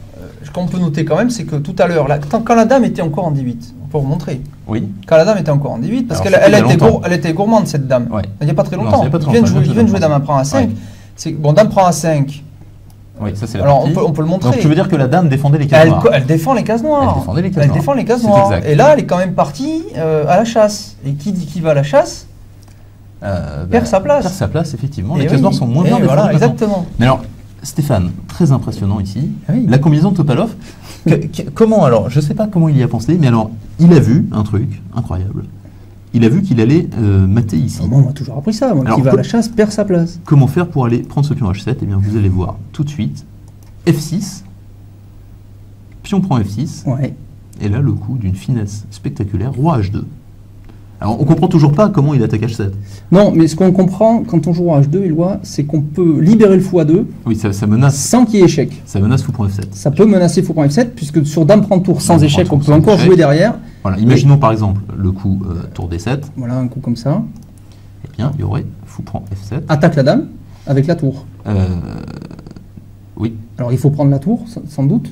S1: Ce qu'on peut noter quand même, c'est que tout à l'heure, quand la dame était encore en D8, on peut remontrer.
S2: Oui.
S1: Quand la dame était encore en D8, parce qu'elle était gourmande, cette dame.
S2: Ouais.
S1: Il n'y a pas très longtemps. Il vient de jouer dame prend A5. Ouais. Bon, dame prend A5.
S2: Oui, ça c'est la
S1: partie. On peut le montrer.
S2: Donc tu veux dire que la dame défendait les cases noires.
S1: Elle défend les cases noires. Elle défend les cases noires. Et là, elle est quand même partie à la chasse. Et qui dit qu'il va à la chasse perd sa place.
S2: Perd sa place, effectivement. Les cases noires sont moins bien défendues.
S1: Voilà, exactement.
S2: Mais alors, Stéphane, très impressionnant ici.
S1: Oui.
S2: La combinaison de Topalov. Comment alors? Je ne sais pas comment il y a pensé, mais alors, il a vu un truc incroyable. Il a vu qu'il allait mater ici.
S1: On m'a toujours appris ça. Qui va à la chasse perd sa place.
S2: Comment faire pour aller prendre ce pion H7? Eh bien, vous allez voir tout de suite. F6. Pion prend F6.
S1: Ouais.
S2: Et là, le coup d'une finesse spectaculaire. Roi H2. Alors, on comprend toujours pas comment il attaque H7.
S1: Non, mais ce qu'on comprend quand on joue en H2, Éloi, c'est qu'on peut libérer le fou à 2
S2: Oui, ça menace.
S1: sans qu'il y ait échec.
S2: Ça menace fou pour F7.
S1: Ça peut menacer fou pour F7, puisque sur dame prend tour sans
S2: Dame
S1: échec,
S2: prend
S1: on
S2: tour
S1: peut
S2: sans
S1: encore
S2: échec.
S1: jouer derrière.
S2: Voilà, imaginons par exemple le coup tour D7.
S1: Voilà, un coup comme ça.
S2: Eh bien, il y aurait fou prend F7.
S1: Attaque la dame avec la tour.
S2: Oui.
S1: Alors il faut prendre la tour, sans doute.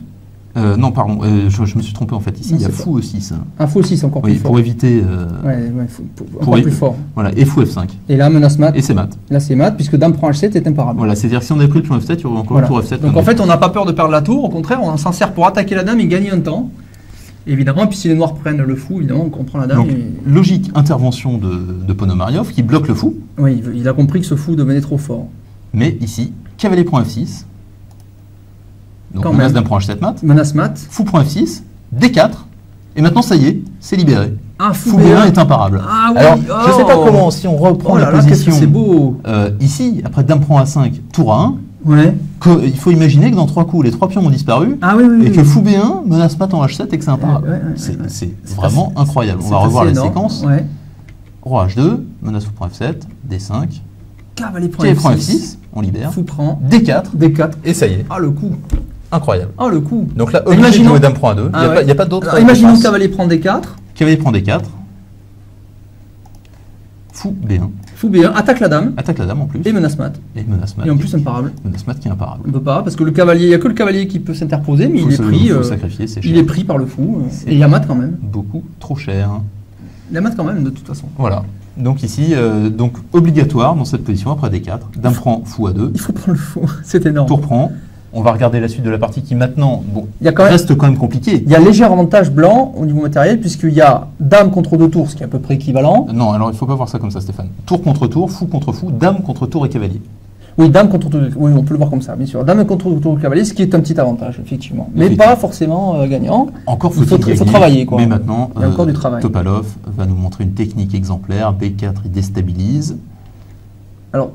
S2: Non, pardon, je me suis trompé en fait. Ici,
S1: Non,
S2: il y a
S1: c'est
S2: fou E6.
S1: Un fou aussi, c'est encore
S2: Oui,
S1: plus fort.
S2: pour éviter.
S1: Encore plus fort.
S2: Voilà, et fou F5.
S1: Et là, menace mat.
S2: Et c'est mat.
S1: Là, c'est mat, puisque dame prend H7 est imparable.
S2: Voilà, c'est-à-dire que si on avait pris le pion F7, il y aurait encore
S1: Voilà.
S2: le tour F7.
S1: Donc en fait, on n'a pas peur de perdre la tour, au contraire, on s'en sert pour attaquer la dame et gagner un temps. Évidemment, puis si les noirs prennent le fou, évidemment, on prend la dame.
S2: Donc, logique intervention de Ponomariov qui bloque le fou.
S1: Oui, il a compris que ce fou devenait trop fort.
S2: Mais ici, cavalier prend F6. Donc
S1: Quand
S2: menace
S1: même.
S2: dame prend H7 mat.
S1: Menace mat.
S2: Fou prend F6. D4. Et maintenant, ça y est, c'est libéré.
S1: Ah,
S2: Fou B1 est imparable.
S1: Ah oui,
S2: Alors, je ne sais pas comment, si on reprend
S1: Oh là
S2: la
S1: là, qu'est-ce
S2: position
S1: que c'est beau.
S2: ici, après dame prend A5, tour A1,
S1: Ouais.
S2: il faut imaginer que dans 3 coups, les 3 pions ont disparu.
S1: Ah oui, oui,
S2: Et
S1: oui.
S2: que fou B1 menace mat en H7 et que c'est imparable.
S1: Ouais,
S2: C'est vraiment incroyable. On va revoir la séquence.
S1: Ouais.
S2: Roi H2, menace fou prend F7, D5,
S1: Cavalier prend
S2: cavalier prend
S1: F6.
S2: F6, on libère,
S1: Fou prend.
S2: D4,
S1: D4.
S2: et ça y est,
S1: Ah, le coup.
S2: incroyable.
S1: Ah, le coup.
S2: Donc là, obligé de
S1: Imaginons-
S2: jouer dame prend A2,
S1: Ah,
S2: il n'y a pas d'autre.
S1: Alors, imaginons
S2: réponse.
S1: cavalier prend D4.
S2: Cavalier prend D4, fou B1,
S1: Fou B1, attaque la dame.
S2: attaque la dame en plus,
S1: Et menace mat.
S2: et menace mat.
S1: Et en plus, imparable.
S2: Menace mat qui est imparable.
S1: On ne peut pas, parce que le cavalier, il n'y a que le cavalier qui peut s'interposer, mais il est pris.
S2: Faut sacrifier, c'est cher.
S1: Il est pris par le fou.
S2: C'est-
S1: Et il y a mat quand même.
S2: Beaucoup trop cher.
S1: Il y a mat quand même, de toute façon.
S2: Voilà. Donc ici, donc obligatoire dans cette position après D4. Dame prend fou A2.
S1: Il faut prendre le fou. C'est énorme.
S2: Tour prend. On va regarder la suite de la partie qui maintenant, bon,
S1: Il y a quand même-
S2: reste quand même compliqué.
S1: Il y a léger avantage blanc au niveau matériel, puisqu'il y a dame contre deux tours, ce qui est à peu près équivalent.
S2: Non, alors il ne faut pas voir ça comme ça, Stéphane. Tour contre tour, fou contre fou, dame contre tour et cavalier.
S1: Oui, dame contre tour. Oui, on peut le voir comme ça, bien sûr. Dame contre tour cavalier, ce qui est un petit avantage, effectivement. Mais
S2: Effectivement.
S1: pas forcément gagnant.
S2: Encore
S1: Il faut
S2: faut-il
S1: tra- faut
S2: gagner,
S1: travailler, quoi.
S2: Mais maintenant,
S1: Il y a encore du travail.
S2: Topalov va nous montrer une technique exemplaire. B4, il déstabilise.
S1: Alors,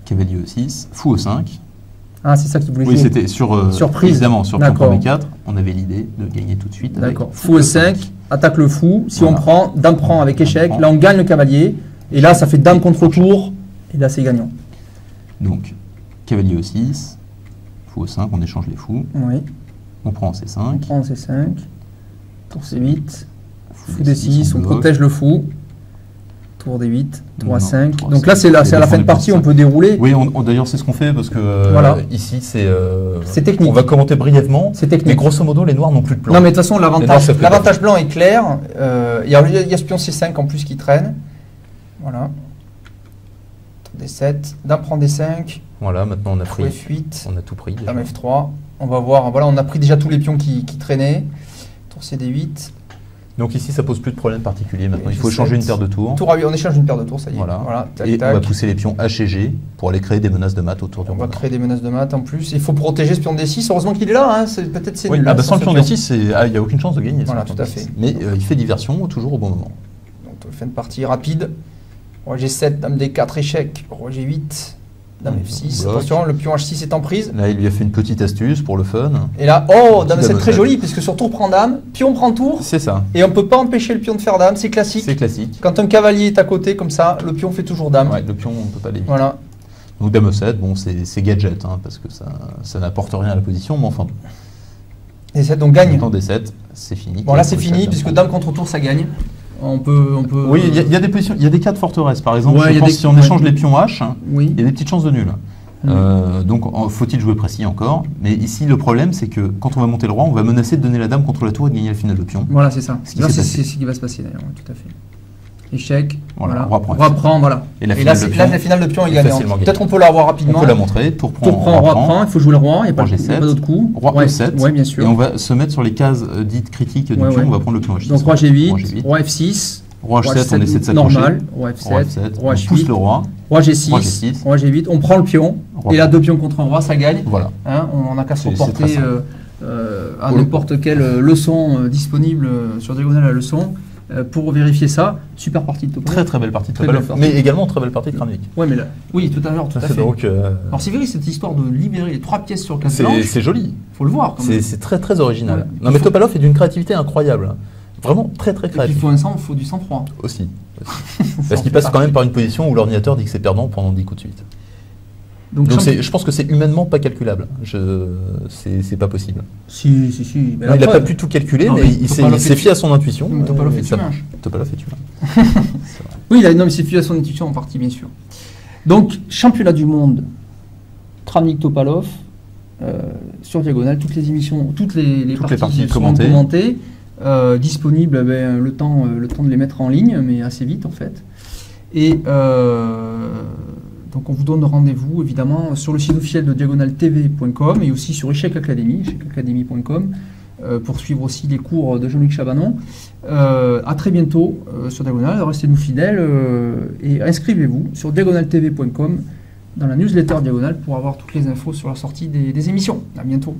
S2: Cavalier E6, fou E5.
S1: ah, c'est ça qu'il voulait
S2: Oui,
S1: jouer.
S2: c'était sur
S1: Surprise.
S2: évidemment sur pion
S1: D'accord.
S2: B4. On avait l'idée de gagner tout de suite. avec
S1: D'accord. Fou E5, attaque le fou. Si
S2: Voilà.
S1: on prend, dame prend avec
S2: Dame
S1: échec.
S2: prend.
S1: Là, on gagne le cavalier. Et là, ça fait dame contre tour. Et là, c'est gagnant.
S2: Donc, cavalier E6, fou E5, on échange les fous.
S1: Oui.
S2: On prend
S1: On
S2: C5.
S1: prend C5. Tour C8. Fou
S2: D6,
S1: D6, on
S2: bloque.
S1: protège le fou. Tour D8, tour
S2: Non,
S1: A5.
S2: tour
S1: Donc
S2: A5.
S1: là, c'est la
S2: Les
S1: fin de
S2: défendus
S1: partie,
S2: pour
S1: on peut dérouler.
S2: Oui, d'ailleurs, c'est ce qu'on fait parce que
S1: Voilà.
S2: ici,
S1: C'est technique.
S2: On va commenter brièvement.
S1: C'est technique.
S2: Mais grosso modo, les noirs n'ont plus de plan.
S1: Non, mais de toute façon,
S2: Les noirs
S1: l'avantage
S2: savent que
S1: l'avantage blanc est clair. Il y a ce pion C5 en plus qui traîne. Voilà. Tour D7. Dame prend D5.
S2: Voilà, maintenant on a
S1: Fou
S2: pris.
S1: F8.
S2: On a tout pris. déjà.
S1: Dame F3. On va voir. Voilà, on a pris déjà tous les pions qui traînaient. Tour CD8.
S2: Donc ici, ça pose plus de problème particulier. Maintenant,
S1: Et
S2: il faut
S1: G7.
S2: changer une paire de tours.
S1: Tour A8. On échange une paire de tours, ça y est.
S2: Voilà.
S1: Tac,
S2: Et on
S1: tac.
S2: va pousser les pions H et G pour aller créer des menaces de mat autour du
S1: On va
S2: roi.
S1: créer des menaces de mat en plus. Il faut protéger ce pion D6. Heureusement qu'il est là. Hein. Peut-être c'est
S2: Oui,
S1: nul.
S2: ah
S1: hein,
S2: bah sans le
S1: ce
S2: pion D6, il n'y a aucune chance de gagner.
S1: Voilà,
S2: sans le
S1: tout à
S2: pion D6.
S1: fait.
S2: Mais il fait diversion toujours au bon moment.
S1: Donc, fin de partie rapide. Roi G7, Dame D4, échec. Roi G8, Dame F6.
S2: bloque.
S1: Attention, le pion H6 est en prise.
S2: Là, il lui a fait une petite astuce pour le fun.
S1: Et là, oh,
S2: Petit
S1: Dame
S2: Dame
S1: C7 très
S2: E7.
S1: joli, puisque sur tour prend Dame, pion prend tour,
S2: C'est ça.
S1: et on ne peut pas empêcher le pion de faire Dame, c'est classique.
S2: C'est classique.
S1: Quand un cavalier est à côté, comme ça, le pion fait toujours Dame.
S2: Ouais, le pion, on ne peut pas l'éviter.
S1: Voilà.
S2: Donc Dame E7, bon, c'est gadget, hein, parce que ça n'apporte rien à la position, mais enfin, bon.
S1: Et 7, donc gagne.
S2: Maintenant D7, c'est fini.
S1: Bon, là, c'est
S2: Pour le
S1: fini,
S2: chat,
S1: puisque
S2: donc.
S1: Dame contre tour, ça gagne. On peut.
S2: Oui, il y a des positions, il y a des cas de forteresse, par exemple.
S1: Ouais, il y
S2: je
S1: a
S2: pense
S1: des-
S2: si on
S1: ouais.
S2: échange les pions H,
S1: Oui.
S2: il y a des petites chances de nul. Donc, faut-il jouer précis encore? Mais ici, le problème, c'est que quand on va monter le roi, on va menacer de donner la dame contre la tour et de gagner la finale de pion.
S1: Voilà, c'est ça.
S2: Ce qui
S1: Là,
S2: s'est
S1: c'est
S2: passé.
S1: ce qui va se passer d'ailleurs, tout à fait. Échec.
S2: Voilà,
S1: Voilà.
S2: roi prend.
S1: Voilà.
S2: Et la
S1: Et
S2: finale
S1: là,
S2: de
S1: c'est-
S2: pion
S1: là, la finale de pion est
S2: est
S1: gagnante.
S2: facilement gagnée.
S1: Peut-être on peut la voir
S2: On
S1: rapidement.
S2: peut la montrer. Tour prend,
S1: Tour prend, roi prend, il faut jouer le roi, il n'y a pas,
S2: Roi
S1: il y a
S2: G7,
S1: pas d'autre coup.
S2: roi
S1: Ouais,
S2: E7.
S1: ouais, bien sûr.
S2: Et on va se mettre sur les cases dites critiques du
S1: Ouais,
S2: pion.
S1: ouais.
S2: On va prendre le pion H6.
S1: Donc roi
S2: Roi
S1: G8,
S2: G8.
S1: roi F6,
S2: Roi
S1: roi
S2: H7, on essaie de s'accrocher.
S1: normal, roi
S2: Roi
S1: F7,
S2: F7,
S1: roi
S2: on pousse
S1: H8,
S2: le roi.
S1: roi G6,
S2: Roi G6.
S1: roi G8, on prend le pion,
S2: Roi
S1: et là
S2: prend.
S1: 2 pions contre un roi, ça gagne.
S2: Voilà.
S1: Hein, on n'a qu'à se
S2: C'est très
S1: reporter
S2: simple.
S1: à n'importe quelle leçon disponible sur Diagonale à la leçon pour vérifier ça. Super partie de Topalov.
S2: Très très belle partie de
S1: Très
S2: Topalov,
S1: belle
S2: mais
S1: partie.
S2: également très belle partie de Kramnik.
S1: Ouais, mais là, oui, tout à l'heure, tout à fait.
S2: Donc,
S1: Alors c'est vrai, cette histoire de libérer les 3 pièces sur 4 blanches,
S2: c'est joli.
S1: faut le voir quand même.
S2: C'est très très original.
S1: Ouais.
S2: Non mais Topalov est d'une créativité incroyable. Vraiment très très
S1: Et puis il
S2: créatif.
S1: faut un sang, il faut du sang-froid.
S2: Aussi. Parce qu'il passe quand même par une position où l'ordinateur dit que c'est perdant pendant 10 coups de suite. Donc je pense que c'est humainement pas calculable. C'est pas possible.
S1: Si.
S2: Non, il n'a pas pu tout calculer, mais il s'est fié à son intuition.
S1: Topalov est humain.
S2: Topalov est humain.
S1: Oui, non, mais c'est fié à son intuition en partie, bien sûr. Donc, championnat du monde, Travnik Topalov, sur Diagonale, toutes les émissions, toutes les parties seront commentées, disponibles, le temps de les mettre en ligne, mais assez vite en fait. Et donc on vous donne rendez-vous évidemment sur le site officiel de diagonale-tv.com et aussi sur échecacademy.com pour suivre aussi les cours de Jean-Luc Chabanon. À très bientôt sur Diagonale, restez-nous fidèles et inscrivez-vous sur diagonale-tv.com dans la newsletter Diagonale pour avoir toutes les infos sur la sortie des émissions. À bientôt.